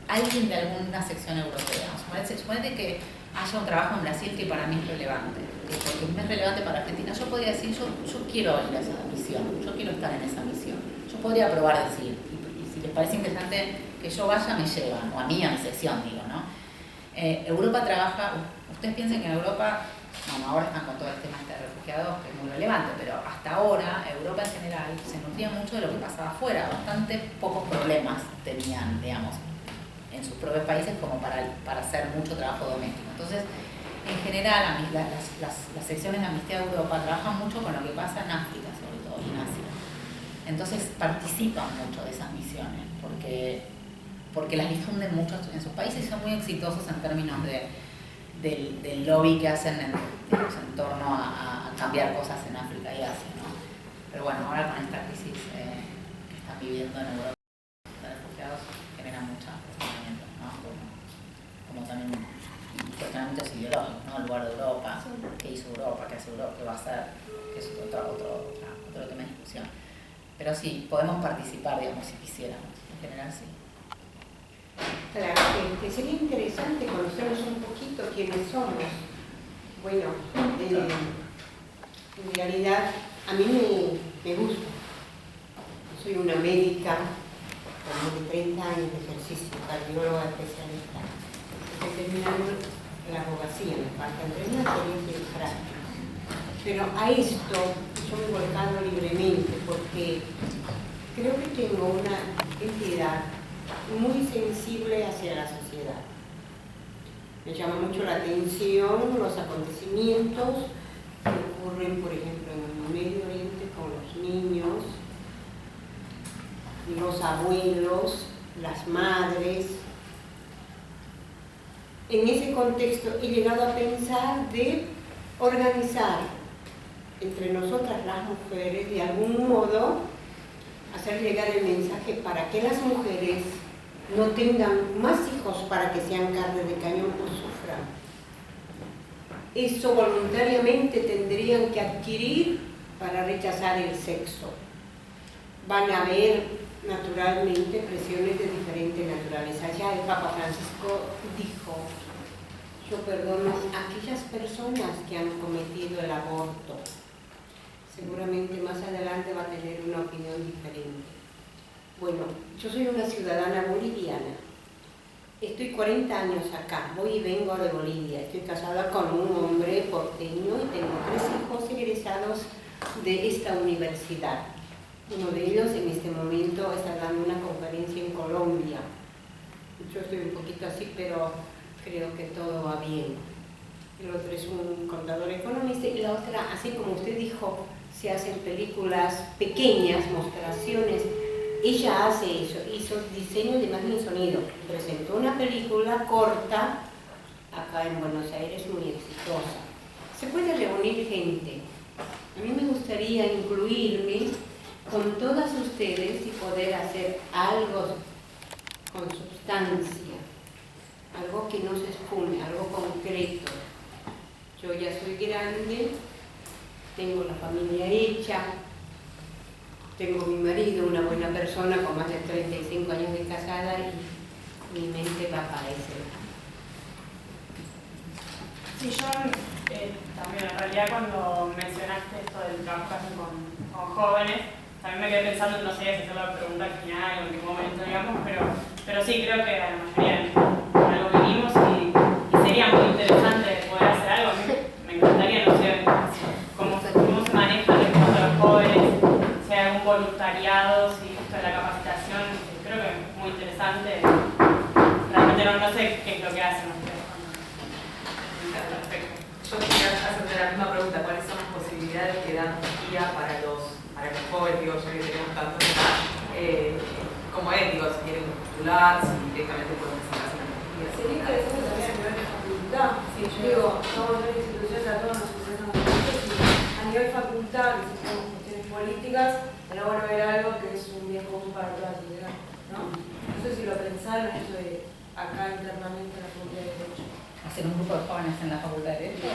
alguien de alguna sección europea. Suponete que haya un trabajo en Brasil que para mí es relevante, porque es relevante para Argentina. Yo podría decir, yo quiero ir a esa misión, yo quiero estar en esa misión. Yo podría probar decir, y si les parece interesante que yo vaya, me llevan, o a mí, a mi sección, digo, ¿no? Europa trabaja, ustedes piensen que en Europa, bueno, ahora están con todo el tema de refugiados, que es muy relevante, pero hasta ahora Europa en general se nutría mucho de lo que pasaba afuera. Bastante pocos problemas tenían, digamos, en sus propios países como para hacer mucho trabajo doméstico. Entonces, en general, las secciones de Amnistía de Europa trabajan mucho con lo que pasa en África, sobre todo, y en Asia. Entonces, participan mucho de esas misiones, porque las difunden mucho en sus países y son muy exitosos en términos del lobby que hacen en torno a cambiar cosas en África y Asia, ¿no? Pero bueno, ahora con esta crisis que están viviendo en Europa, los refugiados genera mucho cuestionamiento, ¿no? Como también cuestionamientos ideológicos, ¿no? El lugar de Europa, qué hizo Europa, qué hace Europa, qué va a hacer, que es otro tema de discusión. Pero sí, podemos participar, digamos, si quisiéramos, en general sí. Claro, que sería interesante conocernos un poquito quiénes somos. Bueno, En realidad, a mí me gusta. Soy una médica con más de 30 años de ejercicio, cardióloga especialista. Estoy terminando la abogacía, me faltan 3 materias y prácticas. Pero a esto yo me he volcado libremente porque creo que tengo una entidad muy sensible hacia la sociedad. Me llama mucho la atención los acontecimientos que ocurren, por ejemplo, en el Medio Oriente con los niños, los abuelos, las madres. En ese contexto he llegado a pensar de organizar entre nosotras las mujeres, de algún modo, hacer llegar el mensaje para que las mujeres no tengan más hijos para que sean carne de cañón o sufran. Eso voluntariamente tendrían que adquirir para rechazar el sexo. Van a haber naturalmente presiones de diferente naturaleza. Ya el Papa Francisco dijo: yo perdono a aquellas personas que han cometido el aborto. Seguramente más adelante va a tener una opinión diferente. Bueno, yo soy una ciudadana boliviana. Estoy 40 años acá, voy y vengo de Bolivia. Estoy casada con un hombre porteño y tengo 3 hijos egresados de esta universidad. Uno de ellos en este momento está dando una conferencia en Colombia. Yo estoy un poquito así, pero creo que todo va bien. El otro es un contador economista y la otra, así como usted dijo, se hacen películas pequeñas, mostraciones. Ella hace eso, hizo diseño de imagen y sonido. Presentó una película corta acá en Buenos Aires, muy exitosa. Se puede reunir gente. A mí me gustaría incluirme con todas ustedes y poder hacer algo con sustancia, algo que no se esfume, algo concreto. Yo ya soy grande, tengo la familia hecha, tengo mi marido, una buena persona con más de 35 años de casada y mi mente va para ese lado. Sí, yo también en realidad cuando mencionaste esto del trabajo que hacen con jóvenes, también me quedé pensando, no sé si hacer la pregunta al final o en qué momento, digamos, pero sí creo que a la mayoría por algo vivimos y sería muy interesante poder hacer algo. A mí me encantaría, no sé, cómo se maneja el encuentro de los jóvenes, si hay algún voluntariado, si esto de la capacitación, creo que es muy interesante. Realmente no sé qué es lo que hacen ustedes. Perfecto. Yo quería hacerte la misma pregunta: ¿cuáles son las posibilidades que dan guía para los jóvenes, digo, ya que tenemos tantos, como es, digo, si quieren postular, si directamente pueden presentarse en la guía? Sería interesante también a nivel de facultad. Sí, yo digo, somos una institución que a todos nos interesan los derechos y a nivel facultad, que se hacen cuestiones políticas, pero bueno, ver algo que es un bien común para toda la sociedad, ¿no? No sé si lo pensaron esto de acá internamente en la Facultad de Derecho. Hacer un grupo de jóvenes en la Facultad de Derecho.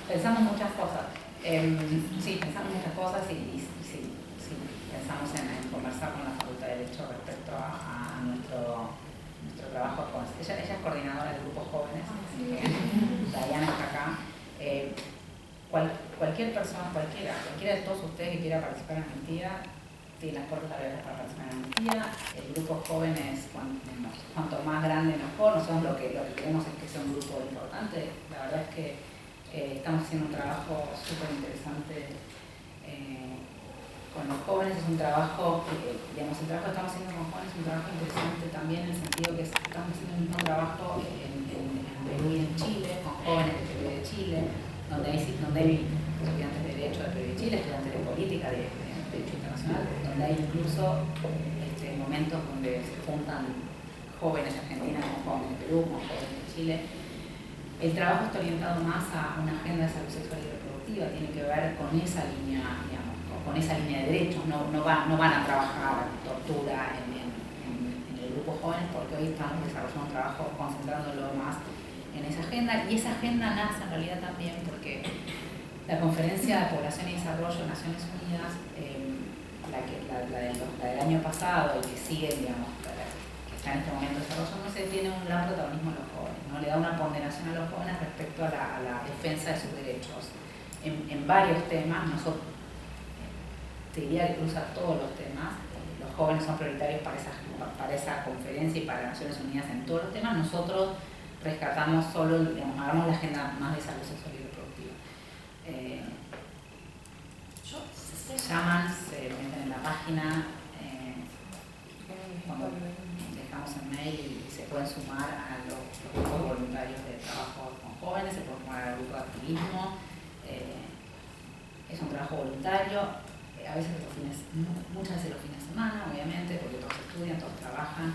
Pensamos muchas cosas. Sí, pensamos muchas cosas y sí, pensamos en conversar con la Facultad de Derecho respecto a nuestro trabajo con ella es coordinadora del grupo jóvenes. Diana está acá. Cualquier persona, cualquiera de todos ustedes que quiera participar en la Amnistía, tiene las puertas abiertas para participar en la Amnistía. El grupo jóvenes, cuanto más grande mejor. Nosotros lo que queremos es que sea un grupo importante. La verdad es que estamos haciendo un trabajo súper interesante con los jóvenes. Es un trabajo, digamos, el trabajo que estamos haciendo con jóvenes es un trabajo interesante también en el sentido que estamos haciendo el mismo trabajo en Perú y en Chile, con jóvenes de Perú y de Chile, donde hay estudiantes de Derecho de Perú y de Chile, estudiantes de Política, de Derecho Internacional, donde hay incluso momentos donde se juntan jóvenes de Argentina con jóvenes de Perú, con jóvenes de Chile. El trabajo está orientado más a una agenda de salud sexual y reproductiva, tiene que ver con esa línea, digamos, con esa línea de derechos. No van a trabajar tortura en el grupo jóvenes, porque hoy estamos desarrollando un trabajo concentrándolo más en esa agenda, y esa agenda nace en realidad también porque la Conferencia de Población y Desarrollo de Naciones Unidas, la del año pasado y que sigue, digamos, que está en este momento desarrollándose, tiene un gran protagonismo en los jóvenes, ¿no? Le da una ponderación a los jóvenes respecto a la defensa de sus derechos en varios temas. Nosotros, te diría que cruza todos los temas. Los jóvenes son prioritarios para esa conferencia y para Naciones Unidas en todos los temas. Nosotros rescatamos solo, digamos, hagamos la agenda más de salud sexual y reproductiva. Se llaman, se meten en la página, cuando dejamos el mail y se pueden sumar a los grupos voluntarios de trabajo con jóvenes, se pueden sumar al grupo de activismo. Es un trabajo voluntario, a veces muchas veces los fines de semana, obviamente, porque todos estudian, todos trabajan.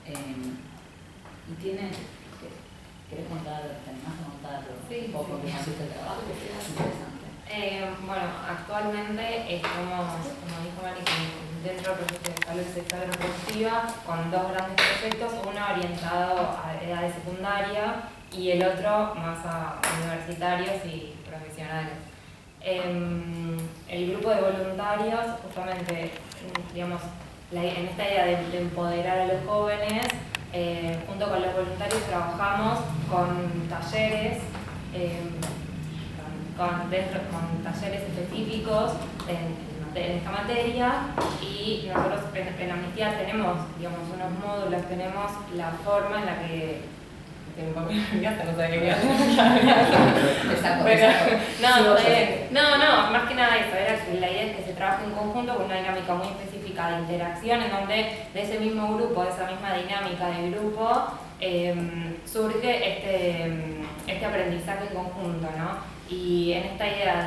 Y tiene, ¿querés contar, te animás a contar un poco cómo hiciste el trabajo? Es interesante. Bueno, actualmente estamos, como dijo Mari, dentro del proyecto de salud sexual y reproductiva con dos grandes proyectos, uno orientado a edades secundaria y el otro más a universitarios y profesionales. El grupo de voluntarios, justamente, digamos, en esta idea de empoderar a los jóvenes, junto con los voluntarios trabajamos con talleres, con talleres específicos en esta materia, y nosotros en Amnistía tenemos, digamos, unos módulos, tenemos la forma en la que no sabía qué No, más que nada eso, la idea es que se trabaje en conjunto con una dinámica muy específica de interacción, en donde de ese mismo grupo, de esa misma dinámica de grupo, surge este aprendizaje en conjunto, ¿no? Y en esta idea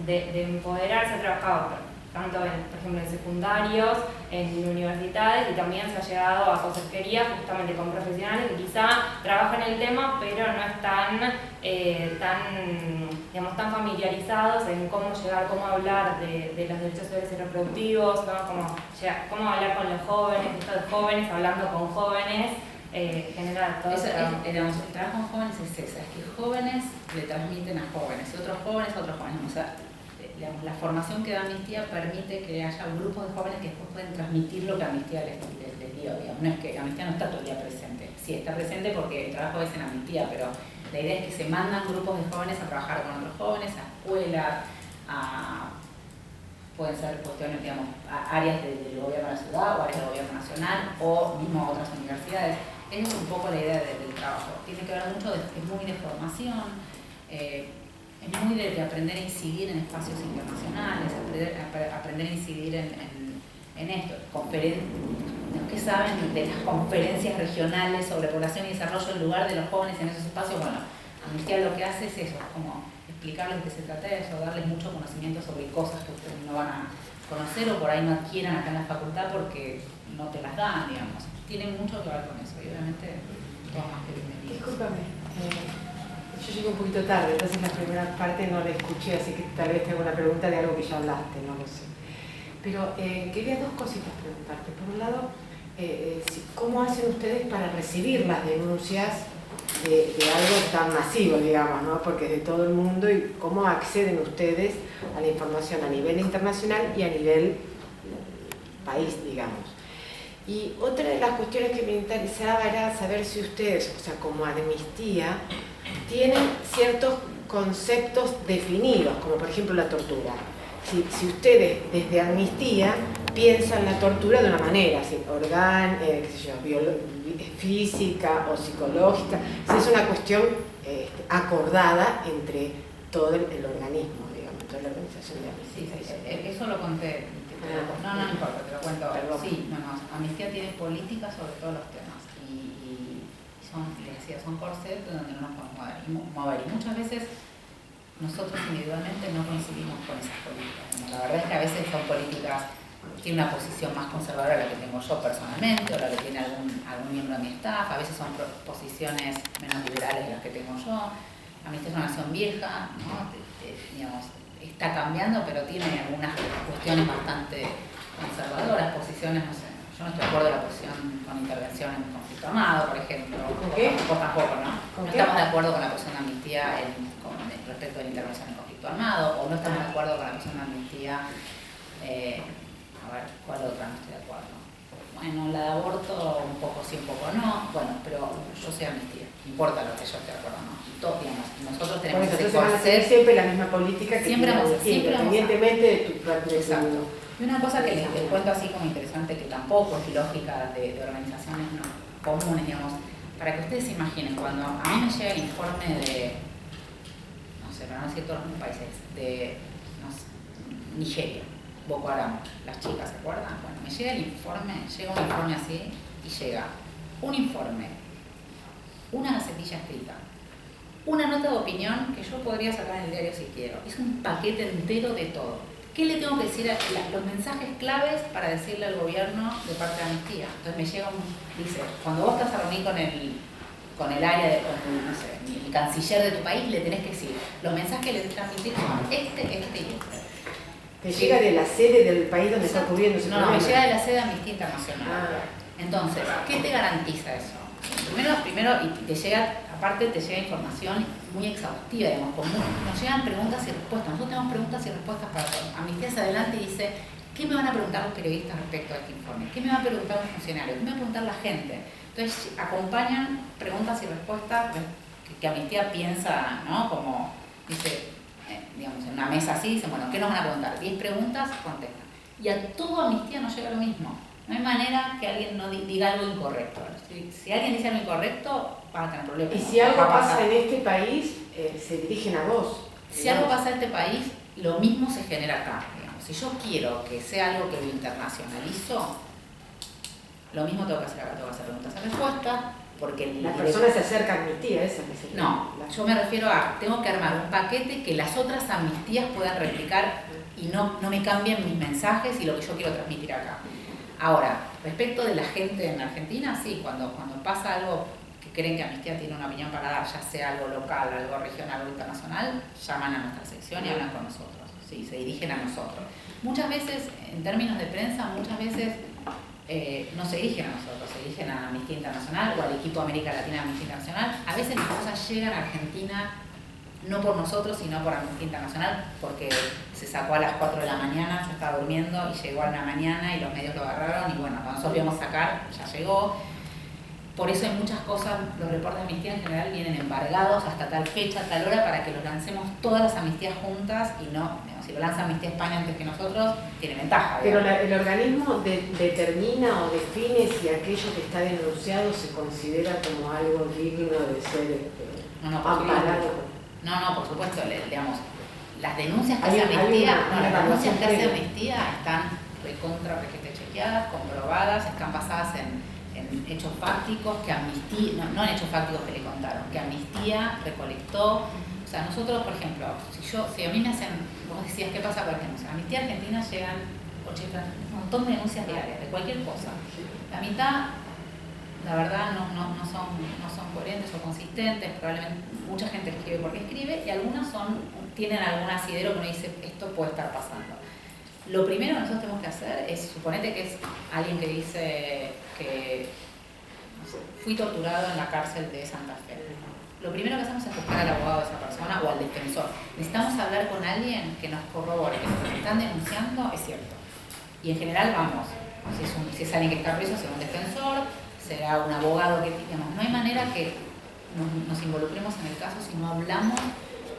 de empoderar se ha trabajado tanto por ejemplo en secundarios, en universidades, y también se ha llegado a consejería justamente con profesionales que quizá trabajan el tema pero no están tan familiarizados en cómo llegar, cómo hablar de los derechos sexuales y reproductivos, ¿no? Cómo hablar con los jóvenes, esto de jóvenes hablando con jóvenes. Genera todo eso. El trabajo con jóvenes es esa, es que jóvenes le transmiten a jóvenes y otros jóvenes a otros jóvenes. O sea, digamos, la formación que da Amnistía permite que haya un grupo de jóvenes que después pueden transmitir lo que Amnistía les dio. Digamos. No es que Amnistía no está todo el día presente, sí está presente porque el trabajo es en Amnistía, pero la idea es que se mandan grupos de jóvenes a trabajar con otros jóvenes, a escuelas, pueden ser cuestiones, digamos, a áreas del gobierno de la ciudad o áreas del gobierno nacional o mismo otras universidades. Esa es un poco la idea del trabajo. Tiene que ver mucho, es muy de formación, es muy de aprender a incidir en espacios internacionales, aprender a incidir en esto. Los que saben de las conferencias regionales sobre población y desarrollo en lugar de los jóvenes en esos espacios, bueno, Amnistía lo que hace es eso, como explicarles de qué se trata eso, darles mucho conocimiento sobre cosas que ustedes no van a conocer o por ahí no adquieran acá en la facultad porque no te las dan, digamos. Tienen mucho que ver con eso y obviamente todo más que bienvenido. Discúlpame, yo llegué un poquito tarde, entonces la primera parte no la escuché, así que tal vez tengo una pregunta de algo que ya hablaste, no lo sé. Pero quería dos cositas preguntarte. Por un lado, ¿cómo hacen ustedes para recibir las denuncias de algo tan masivo, digamos, ¿no? Porque es de todo el mundo, y cómo acceden ustedes a la información a nivel internacional y a nivel país, digamos? Y otra de las cuestiones que me interesaba era saber si ustedes, o sea, como Amnistía, tienen ciertos conceptos definidos, como por ejemplo la tortura. Si ustedes desde Amnistía piensan la tortura de una manera, física o psicológica, si es una cuestión acordada entre todo el organismo, digamos, toda la organización de Amnistía. Sí, eso lo conté. No importa, te lo cuento. Sí, Amnistía tiene políticas sobre todos los temas y son corsets donde no nos podemos mover. Y muchas veces nosotros individualmente no coincidimos con esas políticas. La verdad es que a veces son políticas, tiene una posición más conservadora la que tengo yo personalmente o la que tiene algún miembro de mi staff, a veces son posiciones menos liberales de las que tengo yo. Amnistía es una nación vieja, ¿no? Digamos, está cambiando, pero tiene algunas cuestiones bastante conservadoras, posiciones, no sé, yo no estoy de acuerdo con la posición con intervención en conflicto armado, por ejemplo. ¿Con qué? Tampoco, ¿no? No estamos de acuerdo con la posición de Amnistía respecto a la intervención en conflicto armado, o no estamos de acuerdo con la posición de Amnistía, a ver, ¿cuál otra no estoy de acuerdo? bueno, la de aborto un poco sí, un poco no, bueno, pero yo soy Amnistía, no importa lo que yo esté de acuerdo o no. Y todos, digamos, nosotros tenemos ese entonces van a seguir concepto. siempre la misma política que Siempre vamos a- independientemente de tu Exacto. Y una cosa que les cuento así como interesante, que tampoco es lógica de organizaciones no comunes, digamos, para que ustedes se imaginen, cuando a mí me llega el informe de, no sé, para no decir todos los países, de, no sé, Nigeria, Boko Haram, las chicas, ¿se acuerdan? Bueno, me llega el informe, llega un informe así, y llega un informe, una gacetilla escrita, una nota de opinión que yo podría sacar en el diario si quiero, es un paquete entero de todo. ¿Qué le tengo que decir? Los mensajes claves para decirle al gobierno de parte de Amnistía. Entonces me llega dice, cuando vos estás a reunir con el área, no sé, el canciller de tu país, le tenés que decir, los mensajes que le transmitir son este y este. ¿Te llega de la sede del país donde está ocurriendo ese No, problema? me llega de la sede de Amnistía Internacional. Ah. Entonces, ¿qué te garantiza eso? Primero, y te llega, aparte te llega información muy exhaustiva, digamos, nos llegan preguntas y respuestas. Nosotros tenemos preguntas y respuestas para todo. Amnistía se adelante y dice, ¿qué me van a preguntar los periodistas respecto a este informe? ¿Qué me va a preguntar los funcionarios? ¿Qué me va a preguntar la gente? Entonces, acompañan preguntas y respuestas que Amnistía piensa, ¿no? Como, dice, digamos, en una mesa así, dicen, bueno, ¿qué nos van a preguntar? 10 preguntas, contestan. Y a todo Amnistía nos llega lo mismo. No hay manera que alguien no diga algo incorrecto. Si alguien dice algo incorrecto, va a tener problemas. Y si algo pasa en este país, se dirigen a vos. Si algo pasa en este país, lo mismo se genera acá. Digamos. Si yo quiero que sea algo que lo internacionalizo, lo mismo tengo que hacer acá. Tengo que hacer preguntas y respuestas. Porque la persona se acerca a Amnistía, esa que se No, yo me refiero a, tengo que armar un paquete que las otras amnistías puedan replicar y no me cambien mis mensajes y lo que yo quiero transmitir acá. Ahora, respecto de la gente en Argentina, sí, cuando pasa algo que creen que Amnistía tiene una opinión para dar, ya sea algo local, algo regional o internacional, llaman a nuestra sección y hablan con nosotros, sí, se dirigen a nosotros. Muchas veces, en términos de prensa, no se dirigen a nosotros, se dirigen a Amnistía Internacional o al equipo América Latina de Amnistía Internacional. A veces las cosas llegan a Argentina no por nosotros, sino por Amnistía Internacional, porque se sacó a las 4 de la mañana, yo estaba durmiendo y llegó a la mañana y los medios lo agarraron y bueno, cuando nosotros íbamos a sacar, ya llegó. Por eso hay muchas cosas, los reportes de Amnistía en general vienen embargados hasta tal fecha, tal hora, para que los lancemos todas las amnistías juntas y no, si lo lanza Amnistía España antes que nosotros, tiene ventaja. Pero el organismo determina o define si aquello que está denunciado se considera como algo digno de ser amparado. No, por supuesto, digamos, las denuncias que hace Amnistía, las denuncias que hace Amnistía están recontra chequeadas, comprobadas, están basadas en hechos fácticos que Amnistía, no en hechos fácticos que le contaron, que Amnistía recolectó. O sea, nosotros, por ejemplo, si a mí me hacen, vos decías, ¿qué pasa con las denuncias? A Amnistía Argentina llegan 80, un montón de denuncias diarias, de cualquier cosa. La mitad, la verdad, no son coherentes o consistentes, probablemente mucha gente escribe porque escribe y algunas tienen algún asidero que uno dice, esto puede estar pasando. Lo primero que nosotros tenemos que hacer es, suponete que es alguien que dice que no sé, fui torturado en la cárcel de Santa Fe. Lo primero que hacemos es buscar al abogado de esa persona o al defensor. Necesitamos hablar con alguien que nos corrobore que lo que están denunciando es cierto. Y en general vamos, si es alguien que está preso, será un defensor, será un abogado que, digamos, no hay manera que nos involucremos en el caso si no hablamos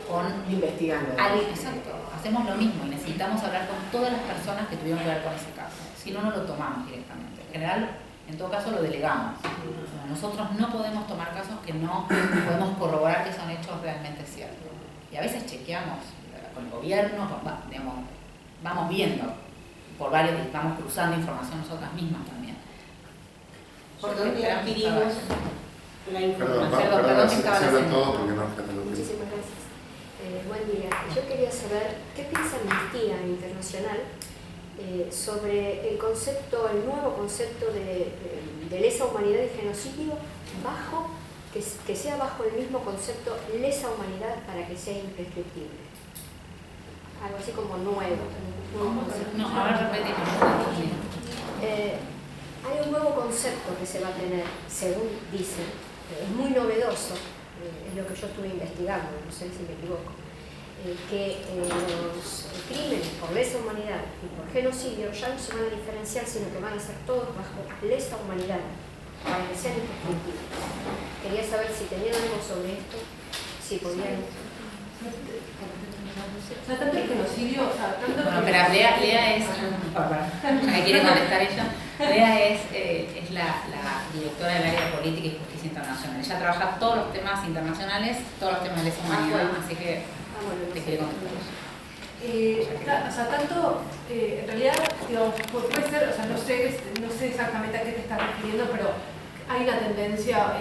con investigando alguien. Exacto, hacemos lo mismo y necesitamos hablar con todas las personas que tuvieron que ver con ese caso. Si no, no lo tomamos directamente. En general, en todo caso, lo delegamos. Nosotros no podemos tomar casos que no podemos corroborar que son hechos realmente ciertos. Y a veces chequeamos con el gobierno, digamos, vamos viendo por varios, vamos cruzando información nosotras mismas también. ¿Por dónde adquirimos la información? Perdón, se cierran todo porque no respetan lo que dice. Muchísimas gracias. Buen día. Yo quería saber qué piensa Amnistía Internacional sobre el nuevo concepto de lesa humanidad y genocidio, que sea bajo el mismo concepto lesa humanidad para que sea imprescriptible. Algo así como nuevo. No, a ver, repetí. Hay un nuevo concepto que se va a tener, según dicen, es muy novedoso, es lo que yo estuve investigando, no sé si me equivoco, que los crímenes por lesa humanidad y por genocidio ya no se van a diferenciar, sino que van a ser todos bajo lesa humanidad, para que sean imprescriptibles. Quería saber si tenían algo sobre esto, si podían... O sea, tanto el genocidio, o sea, tanto... Bueno, pero Lea es... ¿Me quiere contestar ella? Lea es la directora del área de política y justicia internacional. Ella trabaja todos los temas internacionales, todos los temas de lesa humanidad, así que te quiere contestar ella. O sea, tanto, en realidad, digamos, puede ser, o sea, no sé exactamente a qué te estás refiriendo, pero hay una tendencia,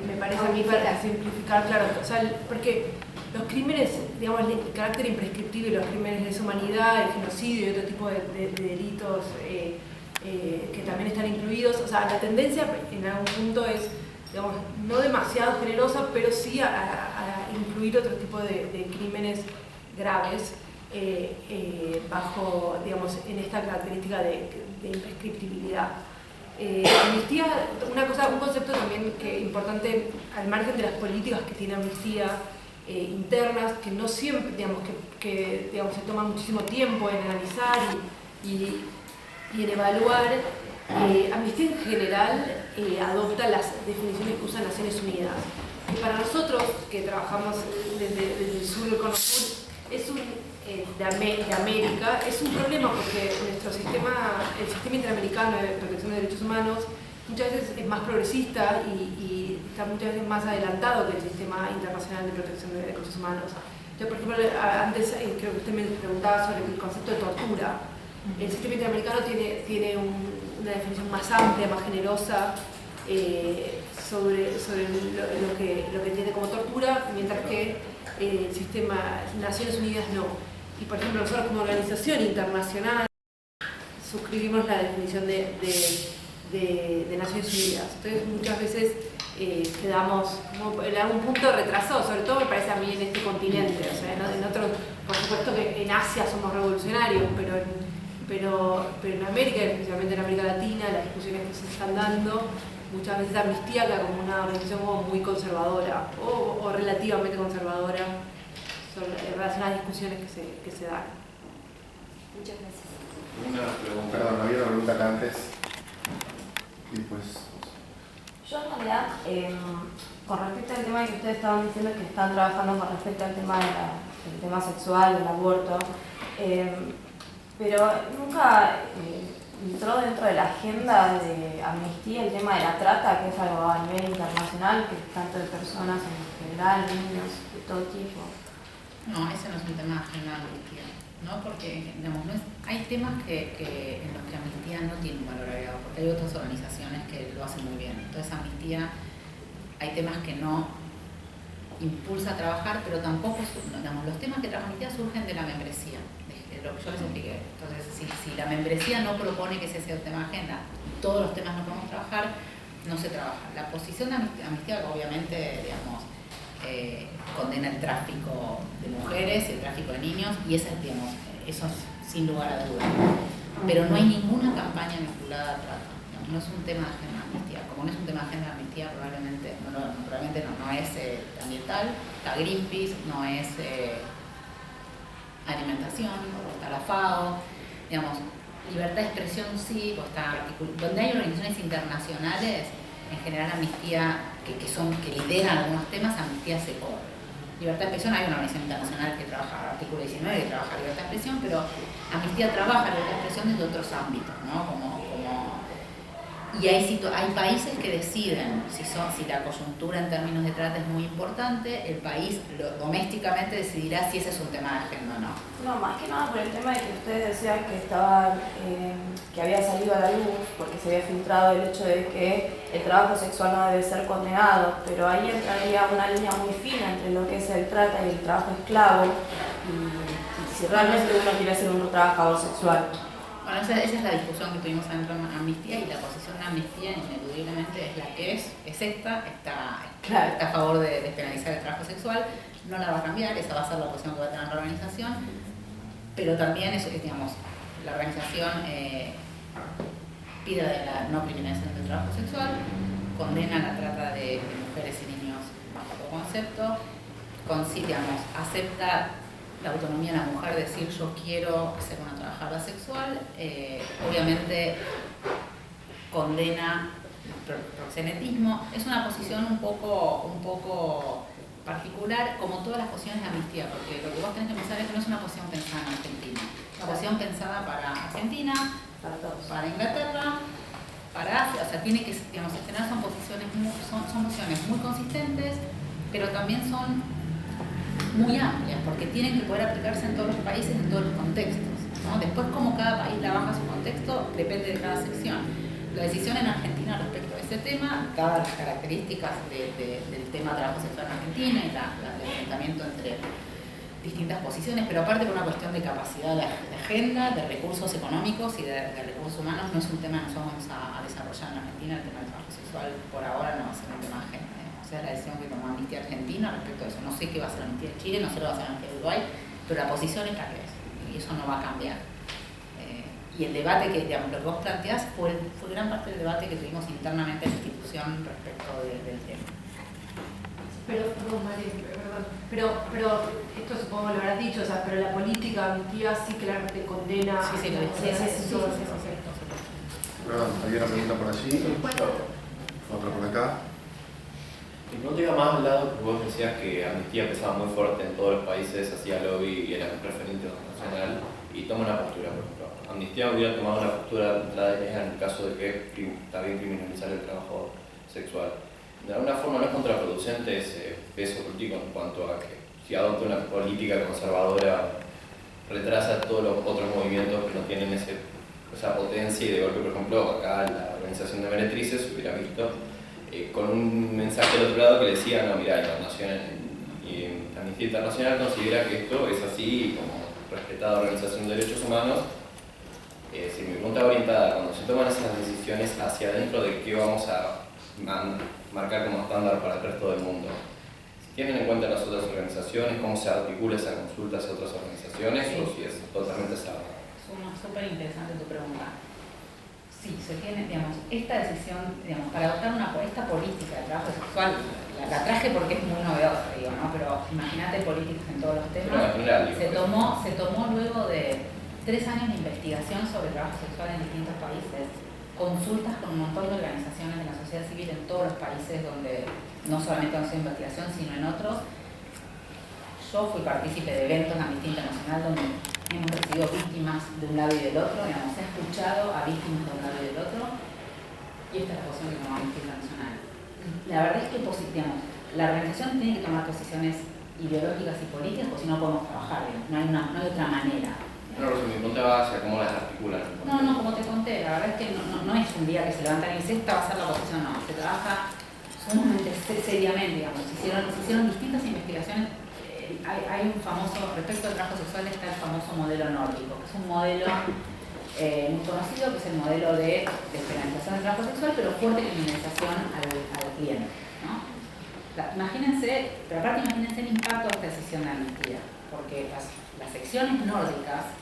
me parece a mí, para simplificar, claro, o sea, porque los crímenes, digamos, el carácter imprescriptible, los crímenes de lesa humanidad, el genocidio y otro tipo de delitos que también están incluidos, o sea, la tendencia en algún punto es, digamos, no demasiado generosa, pero sí a incluir otro tipo de crímenes graves bajo, digamos, en esta característica de imprescriptibilidad. Amnistía, un concepto también importante al margen de las políticas que tiene Amnistía internas, que no siempre, digamos, que digamos, se toma muchísimo tiempo en analizar y en evaluar. Amnistía en general adopta las definiciones que usan Naciones Unidas. Y para nosotros, que trabajamos desde el sur del Cono Sur, de América, es un problema porque nuestro sistema, el sistema interamericano de protección de derechos humanos, muchas veces es más progresista y está muchas veces más adelantado que el sistema internacional de protección de derechos humanos. Entonces, por ejemplo, antes creo que usted me preguntaba sobre el concepto de tortura. El sistema interamericano tiene una definición más amplia, más generosa sobre lo que tiene como tortura, mientras que el sistema Naciones Unidas no. Y por ejemplo, nosotros como organización internacional suscribimos la definición de Naciones Unidas. Entonces muchas veces quedamos como en algún punto retrasados, sobre todo me parece a mí en este continente. O sea, en otros, por supuesto que en Asia somos revolucionarios, pero en América, especialmente en América Latina, las discusiones que se están dando, muchas veces Amnistía queda como una organización como muy conservadora o relativamente conservadora en relación a las discusiones que se dan. Muchas gracias. Una pregunta, perdón, había una pregunta acá antes y después... Yo en realidad, con respecto al tema que ustedes estaban diciendo que están trabajando con respecto al tema del tema sexual, del aborto, pero nunca entró dentro de la agenda de Amnistía el tema de la trata, que es algo a nivel internacional, que tanto de personas en general, niños de todo tipo. No, ese no es un tema de agenda de Amnistía, ¿no? Porque, digamos, hay temas en los que Amnistía no tiene un valor agregado, porque hay otras organizaciones que lo hacen muy bien. Entonces, Amnistía, hay temas que no impulsa a trabajar, pero tampoco, digamos, los temas que trabaja Amnistía surgen de la membresía, de lo que yo les expliqué. Entonces, si la membresía no propone que ese sea el tema de agenda, y todos los temas no podemos trabajar, no se trabaja. La posición de Amnistía, obviamente, digamos, condena el tráfico de mujeres y el tráfico de niños, y eso es sin lugar a dudas. Pero no hay ninguna campaña vinculada a trata. No es un tema de agenda de Amnistía. Como no es un tema de agenda de Amnistía, probablemente no es ambiental, está Greenpeace, no es alimentación, está la FAO, digamos, libertad de expresión sí, donde hay organizaciones internacionales, en general Amnistía, que lideran algunos temas, Amnistía se corre. Libertad de expresión, hay una organización internacional que trabaja, artículo 19, que trabaja libertad de expresión, pero Amnistía trabaja libertad de expresión desde otros ámbitos, ¿no? Y hay países que deciden si la coyuntura en términos de trata es muy importante, el país domésticamente decidirá si ese es un tema de agenda o no. No, más que nada por el tema de que ustedes decían que había salido a la luz, porque se había filtrado el hecho de que el trabajo sexual no debe ser condenado, pero ahí entraría una línea muy fina entre lo que es el trata y el trabajo esclavo, y si realmente uno quiere ser un trabajador sexual. Bueno, esa es la discusión que tuvimos dentro de Amnistía, y la posición de Amnistía ineludiblemente es la que es esta, está a favor de despenalizar el trabajo sexual, no la va a cambiar, esa va a ser la posición que va a tener la organización, pero también digamos, la organización pide la no criminalización del trabajo sexual, condena la trata de mujeres y niños bajo todo concepto, acepta la autonomía de la mujer, decir yo quiero ser una trabajadora sexual, obviamente condena el proxenetismo. Es una posición un poco particular, como todas las posiciones de amnistía, porque lo que vos tenés que pensar es que no es una posición pensada en Argentina, es una posición pensada para Argentina, para Inglaterra, para Asia. O sea, tiene que, digamos, en general son posiciones muy consistentes, pero también son muy amplias, porque tienen que poder aplicarse en todos los países, en todos los contextos, ¿no? Después, como cada país la baja a su contexto, depende de cada sección. La decisión en Argentina respecto a ese tema, dadas las características del tema trabajo sexual en Argentina y el enfrentamiento entre distintas posiciones, pero aparte por una cuestión de capacidad de agenda, de recursos económicos y de recursos humanos, no es un tema que nosotros vamos a desarrollar en Argentina. El tema del trabajo sexual por ahora no va a ser un tema agenda. O sea, la decisión que tomó Amnistía Argentina respecto a eso. No sé qué va a ser Amnistía de Chile, no sé lo va a hacer Amnistía de Uruguay, pero la posición es la que es, y eso no va a cambiar. Y el debate que, digamos, lo que vos planteás fue gran parte del debate que tuvimos internamente en la institución respecto del tema. Pero, perdón, María, pero esto supongo lo habrás dicho, o sea, pero la política amnistía sí claramente condena. Sí, lo Perdón, había una pregunta por allí, otra por acá. Y no llega más al lado que vos decías que Amnistía pesaba muy fuerte en todos los países, hacía lobby y era un referente nacional, y toma una postura, por ejemplo. Amnistía hubiera tomado una postura en el caso de que está bien criminalizar el trabajo sexual. De alguna forma no es contraproducente ese peso político en cuanto a que si adopta una política conservadora retrasa todos los otros movimientos que no tienen esa potencia, y de golpe, por ejemplo, acá la organización de meretrices hubiera visto con un mensaje del otro lado que le decía, no, mira, la Amnistía Internacional considera que esto es así, como respetada Organización de Derechos Humanos. Si mi pregunta orientada, cuando se toman esas decisiones hacia adentro de qué vamos a marcar como estándar para el resto del mundo, ¿tienen en cuenta las otras organizaciones? ¿Cómo se articula esa consulta hacia otras organizaciones? Sí. ¿O si es totalmente cerrada? Es súper interesante tu pregunta. Sí, se tiene, digamos, esta decisión, digamos, para adoptar esta política de trabajo sexual, la traje porque es muy novedosa, digo, ¿no? Pero imagínate políticas en todos los temas. Se tomó luego de 3 años de investigación sobre trabajo sexual en distintos países, consultas con un montón de organizaciones de la sociedad civil en todos los países donde no solamente han sido investigación, sino en otros. Yo fui partícipe de eventos en Amnistía Internacional donde hemos recibido víctimas de un lado y del otro, digamos, he escuchado a víctimas de un lado y del otro, y esta es la posición que tomó Amnistía Internacional. La verdad es que, digamos, la organización tiene que tomar posiciones ideológicas y políticas, porque si no podemos trabajar, digamos, no hay otra manera. No, mi pregunta va hacia cómo las articulan. No, como te conté, la verdad es que no es un día que se levantan y dicen esta va a ser la posición, no, se trabaja sumamente seriamente, digamos, se hicieron distintas investigaciones. Hay un famoso, respecto al trabajo sexual está el famoso modelo nórdico, que es un modelo muy conocido, que es el modelo de despenalización del trabajo sexual, pero fuerte criminalización al cliente, ¿no? Imagínense, pero aparte imagínense el impacto de esta decisión de amnistía, porque las secciones nórdicas,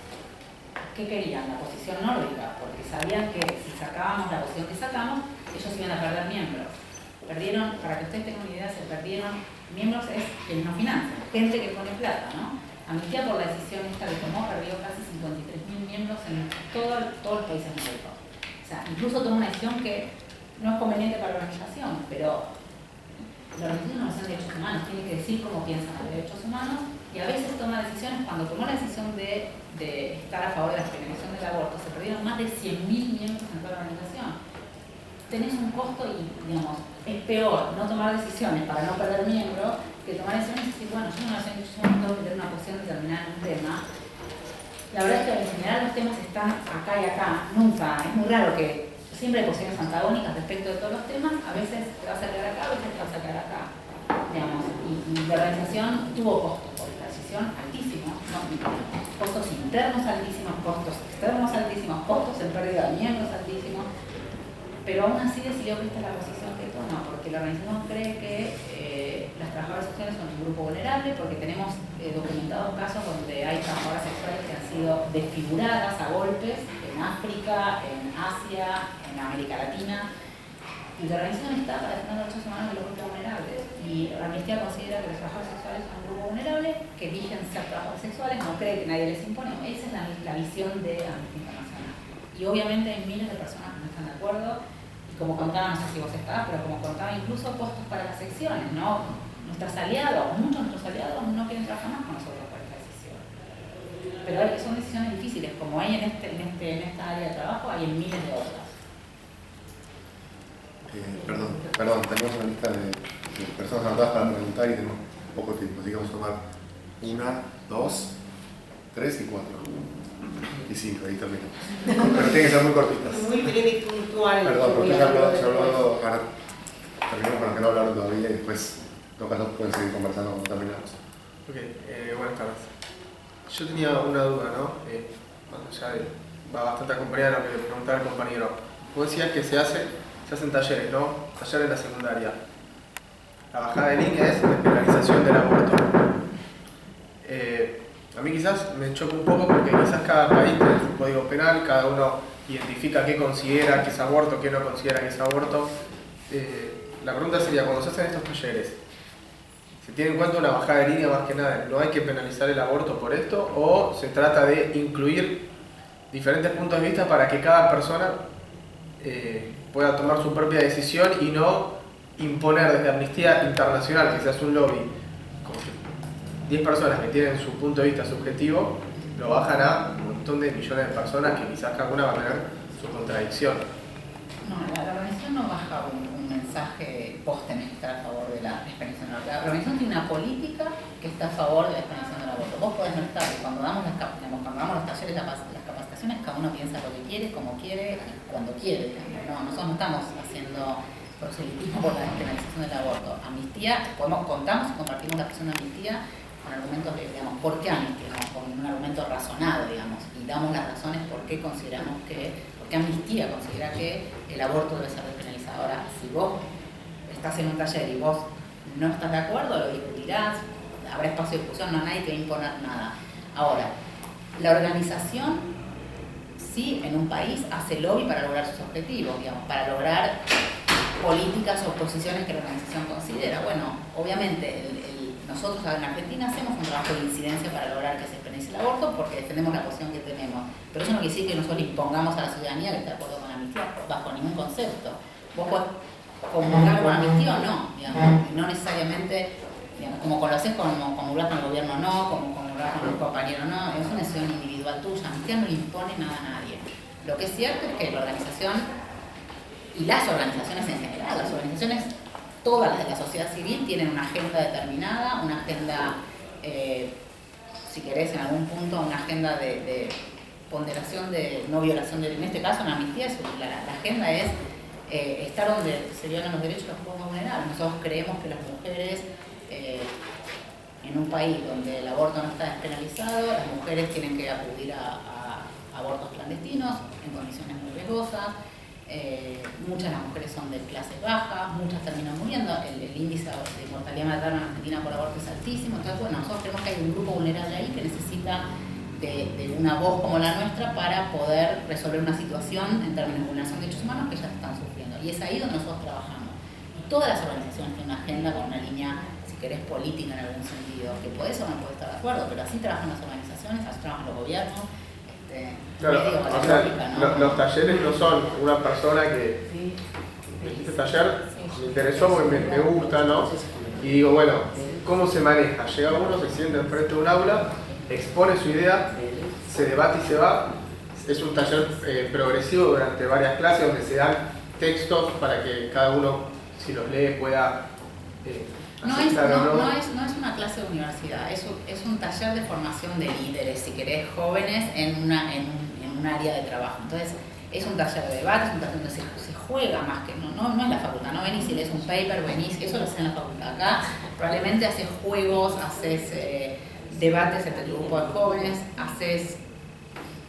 ¿qué querían? La posición nórdica, porque sabían que si sacábamos la posición que sacamos, ellos iban a perder miembros. Perdieron, para que ustedes tengan una idea, se perdieron miembros, es quienes no financian, gente que pone plata, ¿no? Amnistía, por la decisión esta que tomó, perdió casi 53.000 miembros en todos los países nórdicos. O sea, incluso tomó una decisión que no es conveniente para la organización, pero la Organización de Derechos Humanos tiene que decir cómo piensan los derechos humanos, y a veces toma decisiones. Cuando tomó la decisión de estar a favor de la penalización del aborto, se perdieron más de 100.000 miembros en toda la organización. Tenés un costo y, digamos, es peor no tomar decisiones para no perder miembros que tomar decisiones y decir, bueno, yo no tengo que tener una posición determinada en un tema. La verdad es que en general los temas están acá y acá, nunca, es muy raro que siempre hay posiciones antagónicas respecto de todos los temas, a veces te vas a quedar acá, a veces te vas a quedar acá, digamos, y la organización tuvo costos por esta decisión altísimos, ¿no? Costos internos altísimos, costos externos altísimos, costos en pérdida de miembros altísimos, pero aún así decidió que esta es la posición que toma, porque la organización cree que las trabajadoras sexuales son un grupo vulnerable, porque tenemos documentados casos donde hay trabajadoras sexuales que han sido desfiguradas a golpes en África, en Asia, en América Latina, y la organización está para defender los derechos humanos de los grupos vulnerables, y Amnistía considera que los trabajadores sexuales son un grupo vulnerable, que eligen ser trabajadores sexuales, no cree que nadie les impone. Esa es la visión de Amnistía Internacional. Y obviamente hay miles de personas que no están de acuerdo, y como contaba, no sé si vos estabas, pero como contaba, incluso puestos para las secciones, ¿no? Nuestros aliados, muchos de nuestros aliados no quieren trabajar más con nosotros por esta decisión. Pero son decisiones difíciles, como hay en esta área de trabajo, hay en miles de otras. Perdón, tenemos una lista de personas anotadas para preguntar y tenemos poco tiempo, así que vamos a tomar 1, 2, 3 y 4. Y 5, ahí terminamos. Pero tienen que ser muy cortitas. Muy breve y puntual. Perdón, porque ya hablado, ahora terminamos con los que no hablaron todavía y después, en todo caso, pueden seguir conversando cuando terminamos. Ok, buenas tardes. Yo tenía una duda, ¿no? Bueno, ya va bastante acompañada de lo que le preguntaba el compañero. Vos decías que se hacen talleres, ¿no? Talleres en la secundaria. La bajada de línea es despenalización del aborto. A mí quizás me choca un poco porque quizás cada país tiene su código penal, cada uno identifica qué considera que es aborto, qué no considera que es aborto. La pregunta sería, cuando se hacen estos talleres, ¿se tiene en cuenta una bajada de línea más que nada? ¿No hay que penalizar el aborto por esto? ¿O se trata de incluir diferentes puntos de vista para que cada persona pueda tomar su propia decisión y no imponer desde Amnistía Internacional, que se hace un lobby con 10 personas que tienen su punto de vista subjetivo, lo bajan a un montón de millones de personas que quizás cada una va a tener su contradicción? No, la organización no baja un mensaje post-tenés que está a favor de la despenalización. La organización tiene una política que está a favor de la despenalización del aborto. Vos podés no estar, y cuando damos los talleres, las capacitaciones, cada uno piensa lo que quiere, como quiere y cuando quiere. No, nosotros no estamos haciendo proselitismo por la despenalización del aborto. Amnistía, contamos y compartimos la presión de Amnistía con argumentos de, digamos, ¿por qué Amnistía? Con un argumento razonado, digamos, y damos las razones por qué consideramos que, porque Amnistía considera que el aborto debe ser despenalizado. Ahora, si vos estás en un taller y vos no estás de acuerdo, lo discutirás, habrá espacio de discusión, no hay nadie que va a imponer nada. Ahora, la organización sí en un país hace lobby para lograr sus objetivos, digamos, para lograr políticas o posiciones que la organización considera. Bueno, obviamente nosotros en Argentina hacemos un trabajo de incidencia para lograr que se penalice el aborto porque defendemos la posición que tenemos. Pero eso no quiere decir que nosotros le impongamos a la ciudadanía que esté de acuerdo con la amnistía bajo ningún concepto. Vos podés comulgar con amnistía o no, digamos, y no necesariamente, digamos, como lo haces comulgar con el gobierno o no, como comulgar con el compañero o no, es una decisión individual tuya. Amnistía no le impone nada a nadie. Lo que es cierto es que la organización y las organizaciones en general, las organizaciones, todas las de la sociedad civil, tienen una agenda determinada, una agenda, si querés, en algún punto, una agenda de ponderación de no violación en este caso, en Amnistía, la agenda es estar donde se violan los derechos de los pueblos vulnerables. Nosotros creemos que las mujeres, en un país donde el aborto no está despenalizado, las mujeres tienen que acudir a abortos clandestinos, en condiciones muy riesgosas. Muchas de las mujeres son de clase baja, muchas terminan muriendo, el índice de mortalidad materna en Argentina por aborto es altísimo. Entonces, bueno, nosotros creemos que hay un grupo vulnerable ahí que necesita de una voz como la nuestra para poder resolver una situación en términos de vulneración de derechos humanos que ya están sufriendo. Y es ahí donde nosotros trabajamos. Y todas las organizaciones tienen una agenda con una línea, si querés, política en algún sentido, que podés o no podés estar de acuerdo, pero así trabajan las organizaciones, así trabajan los gobiernos. Claro, o sea, ¿no? Los talleres no son una persona que este taller me interesó porque me gusta, ¿no? Y digo, bueno, ¿cómo se maneja? Llega uno, se sienta enfrente de un aula, expone su idea, se debate y se va. Es un taller progresivo durante varias clases donde se dan textos para que cada uno, si los lee, pueda no es una clase de universidad, es un taller de formación de líderes, si querés, jóvenes en un área de trabajo. Entonces, es un taller de debate, es un taller donde se juega más que, no es la facultad, no venís y lees un paper, venís, eso lo haces en la facultad. Acá probablemente haces juegos, haces debates entre el grupo de jóvenes, haces,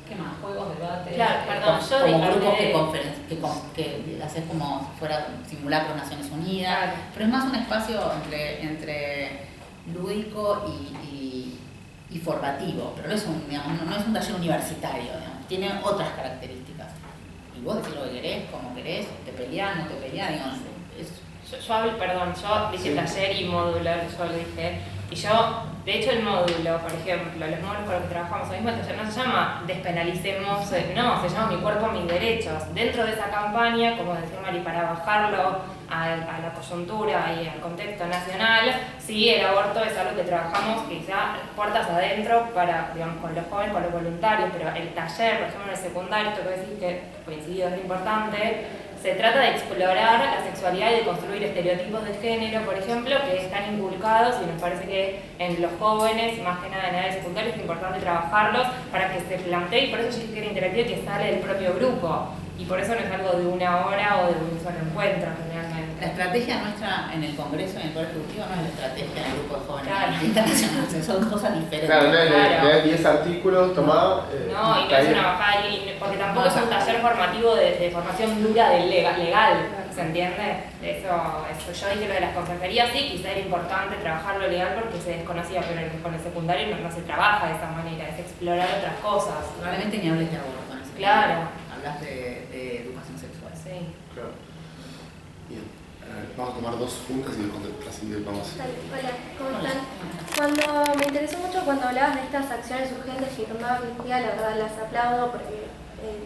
¿qué más? Juegos, debates, claro, perdón, como grupos que haces como si fuera simulacro de Naciones Unidas, claro. Pero es más un espacio entre lúdico y formativo, pero no es un taller universitario, digamos, tiene otras características. Y vos decís lo que querés, como querés, te peleás, no te peleás, digamos, Yo hablo, perdón, yo dije taller y módulo, yo lo dije. Y yo, de hecho, el módulo, por ejemplo, los módulos con los que trabajamos hoy mismo, el taller no se llama Despenalicemos, no, se llama Mi cuerpo, mis derechos. Dentro de esa campaña, como decía Mari, para bajarlo a la coyuntura y al contexto nacional, sí, el aborto es algo que trabajamos quizá puertas adentro para, digamos, con los jóvenes, con los voluntarios, pero el taller, por ejemplo, en el secundario, esto que decís que coincidido es importante, se trata de explorar la sexualidad y de construir estereotipos de género, por ejemplo, que están inculcados y nos parece que en los jóvenes, más que nada en edades secundarias, es importante trabajarlos para que se plantee, y por eso yo dije que era interactivo y que sale del propio grupo. Y por eso no es algo de una hora o de un solo encuentro, generalmente. La estrategia nuestra en el Congreso, en el Poder Ejecutivo, no es la estrategia del grupo de jóvenes Claro. internacionales, son cosas diferentes. Claro, Claro. lees 10 artículos, tomá. No, y no es una bajada, porque tampoco es un taller formativo de formación dura del legal, ¿se entiende? Eso, yo dije lo de las consejerías, sí, quizá era importante trabajar lo legal porque se desconocía, pero con el secundario no se trabaja de esa manera, es explorar otras cosas. Probablemente ni hables de aborto en ese Claro. momento. Hablas de educación sexual. Sí. Claro. Bien. Vamos a tomar dos juntas y así vamos. Hola, ¿cómo están? Cuando me interesó mucho cuando hablabas de estas acciones urgentes que tomaba Amnistía, la verdad las aplaudo porque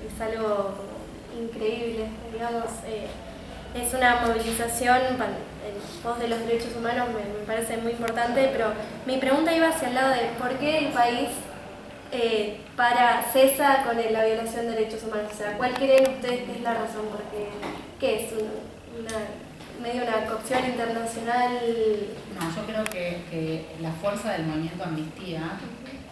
es algo increíble, digamos, es una movilización en pos de los derechos humanos, me parece muy importante, pero mi pregunta iba hacia el lado de por qué el país cesa con la violación de derechos humanos. O sea, ¿cuál creen ustedes que es la razón? Porque, ¿qué es? Medio una cocción internacional. No, yo creo que la fuerza del movimiento Amnistía,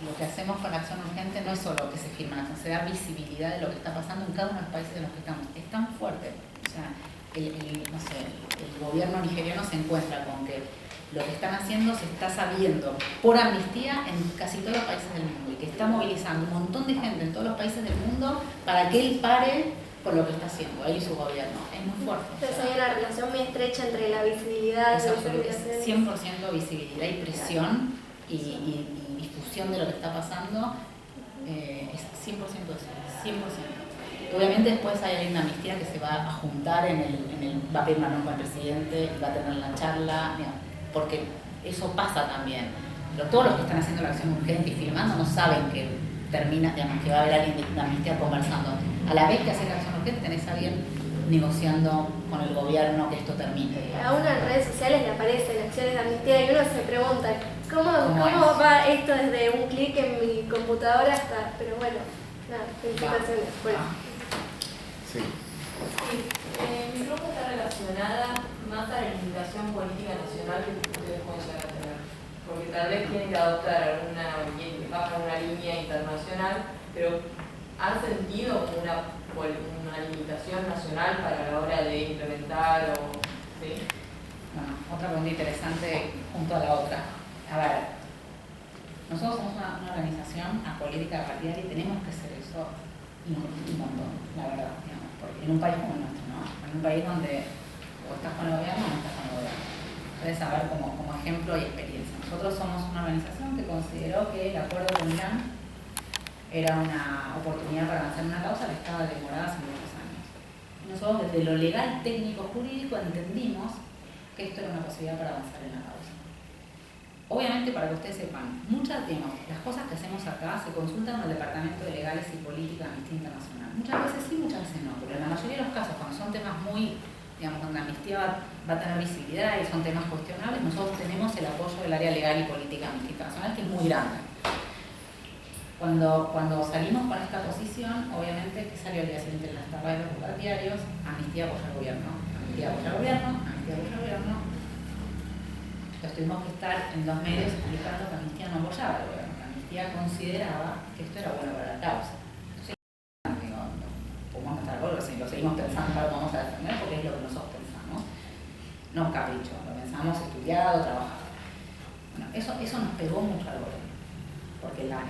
lo que hacemos con la acción urgente no es solo que se firma la acción, se da visibilidad de lo que está pasando en cada uno de los países en los que estamos. Es tan fuerte. O sea, el gobierno nigeriano se encuentra con que lo que están haciendo se está sabiendo por Amnistía en casi todos los países del mundo y que está movilizando un montón de gente en todos los países del mundo para que él pare por lo que está haciendo, él y su gobierno. Es muy fuerte. Entonces hay una relación muy estrecha entre la visibilidad Es y absoluto, la es 100% visibilidad y presión y difusión de lo que está pasando. Es 100% eso, 100%. Obviamente después hay alguien de Amnistía que se va a juntar va a pedir una reunión con el presidente y va a tener la charla, porque eso pasa también. Pero todos los que están haciendo la acción urgente y firmando no saben que termina, digamos, que va a haber alguien de Amnistía conversando. A la vez que hace la acción urgente tenés a alguien negociando con el gobierno que esto termine. A uno en redes sociales le aparecen acciones de Amnistía y uno se pregunta, ¿cómo va esto desde un clic en mi computadora hasta...? Pero bueno, nada, felicitaciones. Sí. Mi pregunta está relacionada más a la limitación política nacional que ustedes pueden llegar a tener. Porque tal vez tienen que adoptar bajo una línea internacional, pero ¿han sentido una limitación nacional para la hora de implementar o...? ¿Sí? Bueno, otra pregunta interesante junto a la otra. A ver, nosotros somos una organización apolítica partidaria y tenemos que hacer eso un montón, la verdad, digamos, porque en un país como el nuestro, ¿no? En un país donde o estás con el gobierno o no estás con el gobierno. Entonces, saber como ejemplo y experiencia. Nosotros somos una organización que consideró que el acuerdo con Irán era una oportunidad para avanzar en una causa que estaba demorada hace muchos años. Nosotros desde lo legal, técnico, jurídico entendimos que esto era una posibilidad para avanzar en la causa. Obviamente, para que ustedes sepan, las cosas que hacemos acá se consultan con el Departamento de Legales y Política de Amnistía Internacional. Muchas veces sí, muchas veces no, pero en la mayoría de los casos, cuando son temas muy, digamos, donde Amnistía va a tener visibilidad y son temas cuestionables, nosotros tenemos el apoyo del área legal y política de Amnistía Internacional, que es muy grande. Cuando salimos con esta posición, obviamente, ¿qué salió al día siguiente en las tapas de los diarios? Amnistía apoya al gobierno, Amnistía apoya al gobierno, Amnistía apoya al gobierno. Entonces tuvimos que estar en los medios explicando que Amnistía no apoyaba al gobierno, que Amnistía consideraba que esto era bueno para la causa. Entonces, podemos estar de acuerdo, si lo seguimos pensando, lo vamos a defender porque es lo que nosotros pensamos. No es capricho, lo pensamos estudiado, trabajado. Bueno, eso nos pegó mucho al gobierno. Porque en la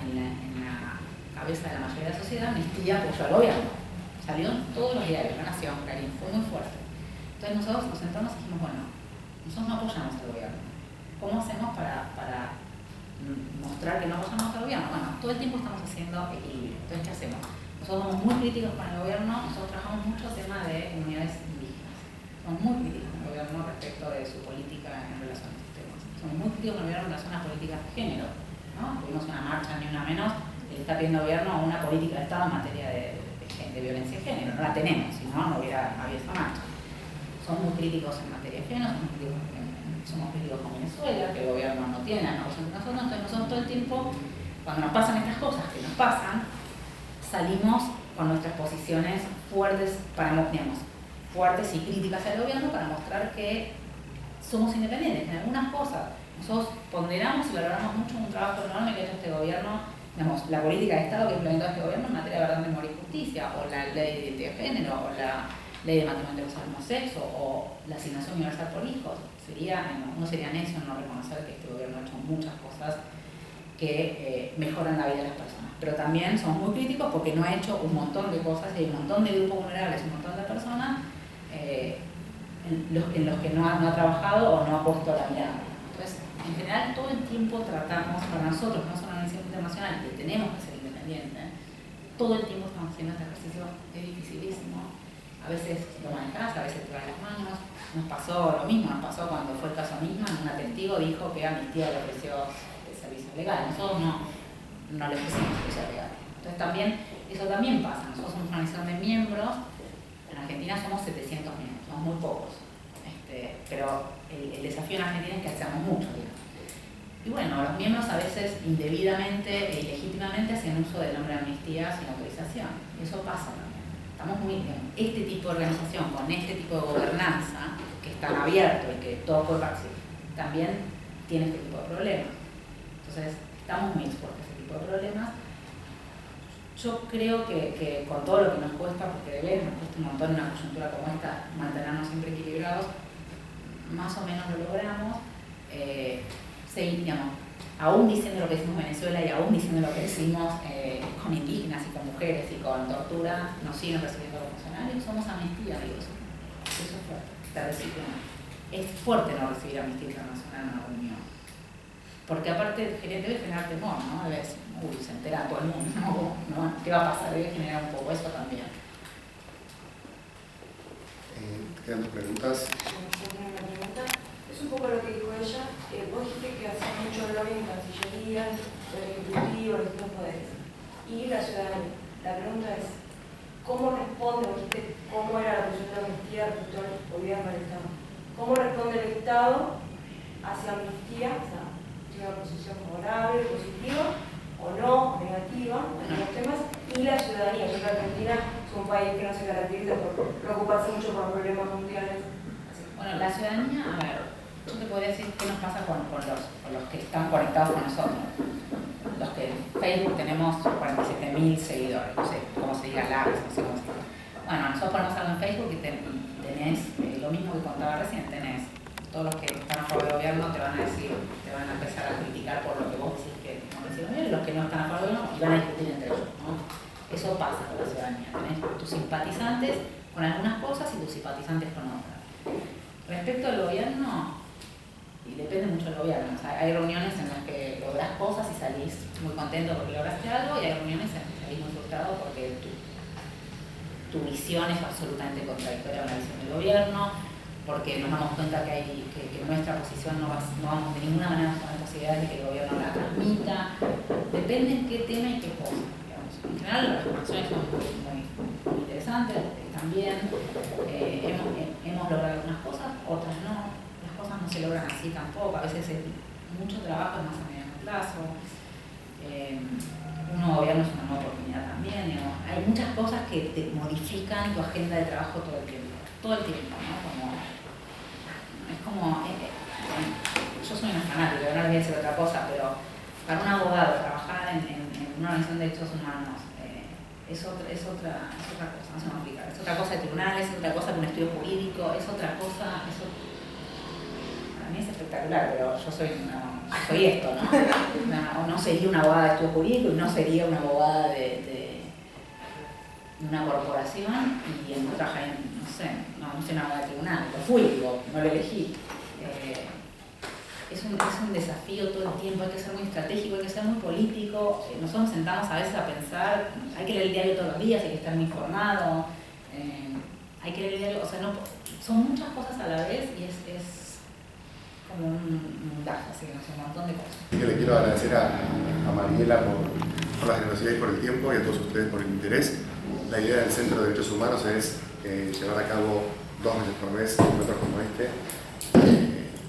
cabeza de la mayoría de la sociedad, Amnistía apoyó al gobierno. Salió en todos los diarios, La Nación, Clarín, fue muy fuerte. Entonces nosotros nos sentamos y dijimos, bueno, nosotros no apoyamos al gobierno. ¿Cómo hacemos para mostrar que no apoyamos al gobierno? Bueno, todo el tiempo estamos haciendo equilibrio. Entonces, ¿qué hacemos? Nosotros somos muy críticos con el gobierno, nosotros trabajamos mucho el tema de comunidades indígenas. Somos muy críticos con el gobierno respecto de su política en relación a estos temas. Somos muy críticos con el gobierno en relación a las políticas de género, ¿no? Tuvimos una marcha, ni una menos, que le está pidiendo al gobierno una política de Estado en materia de violencia de género. No la tenemos, si no, no hubiera habido esa marcha. Somos muy críticos en materia de género, somos críticos con Venezuela, que el gobierno no tiene la negociación de nosotros, entonces nosotros todo el tiempo, cuando nos pasan estas cosas que nos pasan, salimos con nuestras posiciones fuertes, fuertes y críticas al gobierno para mostrar que somos independientes, que en algunas cosas nosotros ponderamos y valoramos mucho un trabajo enorme que ha hecho este gobierno, digamos, la política de Estado que ha implementado este gobierno en materia de verdad, memoria y justicia, o la ley de identidad de género, o la ley de matrimonio del mismo sexo, o la asignación universal por hijos. Uno sería necio en no reconocer que este gobierno ha hecho muchas cosas que mejoran la vida de las personas. Pero también somos muy críticos porque no ha hecho un montón de cosas y hay un montón de grupos vulnerables, un montón de personas en los que no ha trabajado o no ha puesto la mirada. Entonces, en general, todo el tiempo tratamos, para nosotros, que no somos una organización internacional, que tenemos que ser independientes, todo el tiempo estamos haciendo este ejercicio, es dificilísimo. A veces lo manejas, a veces te dan las manos. Nos pasó lo mismo, nos pasó cuando fue el caso Nisman, un testigo dijo que Amnistía le ofreció servicio legal. Nosotros no le ofrecimos servicio legal. Entonces también, eso también pasa. Nosotros somos una organización de miembros, en Argentina somos 700 miembros, somos muy pocos. Pero el desafío en Argentina es que hacemos mucho, digamos. Y bueno, los miembros a veces indebidamente e ilegítimamente hacen uso del nombre de amnistía sin autorización. Y eso pasa también. Estamos muy bien. Este tipo de organización, con este tipo de gobernanza, que es tan abierto y que todo puede participar, también tiene este tipo de problemas. Entonces, estamos muy expuestos a este tipo de problemas. Yo creo que con todo lo que nos cuesta, porque de ver, nos cuesta un montón en una coyuntura como esta, mantenernos siempre equilibrados, más o menos lo logramos. Digamos, aún diciendo lo que decimos en Venezuela y aún diciendo lo que decimos con indígenas y con mujeres y con tortura, nos siguen recibiendo como funcionarios. Somos Amnistía, digo, eso es fuerte. Es fuerte no recibir Amnistía Internacional en una reunión. Porque aparte debe generar temor, ¿no? Debe decir, se entera todo el mundo, ¿no? ¿Qué va a pasar? Debe generar un poco eso también. ¿Te quedan tus preguntas? Es un poco lo que dijo ella. Vos dijiste que hace mucho lobby en Cancillería, el Ejecutivo, los distintos poderes. Y la ciudadanía. La pregunta es, ¿cómo responde, vos dijiste cómo era la posición de amnistía respecto al gobierno del Estado? ¿Cómo responde el Estado hacia amnistía? O sea, ¿tiene una posición favorable, positiva, o no, o negativa, en los temas? Y la ciudadanía. Yo creo que Argentina es un país que no se caracteriza por preocuparse mucho por problemas mundiales. Bueno, la ciudadanía, a ver, yo te podría decir qué nos pasa con los que están conectados con nosotros. Los que en Facebook tenemos 47.000 seguidores, no sé cómo se diga, likes, no sé cómo se diga. Bueno, nosotros ponemos algo en Facebook y tenés lo mismo que contaba recién, tenés todos los que están a favor del gobierno te van a decir, te van a empezar a criticar por lo que vos decís que no reciben bien, y los que no están a favor del gobierno y van a discutir entre ellos, ¿no? Eso pasa con la ciudadanía, tenés tus simpatizantes con algunas cosas y tus simpatizantes con otras. Respecto al gobierno, y depende mucho del gobierno, o sea, hay reuniones en las que lográs cosas y salís muy contento porque lograste algo, y hay reuniones en las que salís muy frustrado porque tu visión es absolutamente contradictoria a la visión del gobierno, porque nos damos cuenta que nuestra posición no vamos de ninguna manera a tener posibilidades de que el gobierno la transmita. Depende en qué tema y qué cosa. Digamos. En general las conversaciones son muy interesantes, también hemos logrado algunas cosas, otras no. Las cosas no se logran así tampoco, a veces es mucho trabajo, es más a mediano plazo. Un nuevo gobierno es una nueva oportunidad también. Digamos. Hay muchas cosas que te modifican tu agenda de trabajo todo el tiempo, ¿no? Yo soy una fanática, no les voy a decir otra cosa, pero para un abogado trabajar en una organización de derechos humanos es otra cosa, no se me explica. Es otra cosa de tribunales, es otra cosa que un estudio jurídico, es otra cosa, para mí es espectacular, pero yo soy esto, ¿no? No sería una abogada de estudio jurídico y no sería una abogada de una corporación y en trabajar en, no soy una abogada de tribunal, lo fui, no lo elegí. Es un desafío todo el tiempo, hay que ser muy estratégico, hay que ser muy político. Nosotros nos sentamos a veces a pensar, hay que leer el diario todos los días, hay que estar muy informado. hay que leerlo, o sea, no, son muchas cosas a la vez y es como un montaje, así que no sé, un montón de cosas. Yo le quiero agradecer a Mariela por la generosidad y por el tiempo, y a todos ustedes por el interés. La idea del Centro de Derechos Humanos es llevar a cabo 2 veces por mes encuentros como este.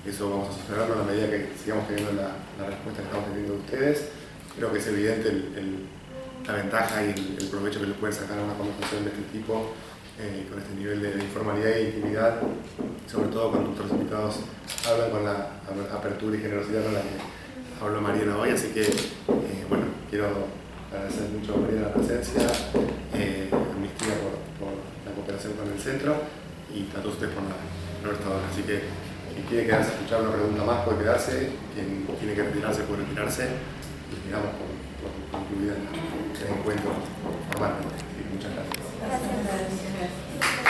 Eso vamos a sostenerlo a la medida que sigamos teniendo la respuesta que estamos teniendo de ustedes. Creo que es evidente la ventaja y el provecho que le pueden sacar a una conversación de este tipo, con este nivel de informalidad e intimidad, sobre todo cuando nuestros invitados hablan con la apertura y generosidad con la que habló Mariela hoy. Así que, bueno, quiero agradecer mucho a Mariela la presencia, Amnistía por la cooperación con el centro y a todos ustedes por haber estado. Así que quien quiere quedarse a escuchar una pregunta más puede quedarse, quien tiene que retirarse puede retirarse, y digamos por concluida el encuentro formalmente. Muchas gracias. Gracias.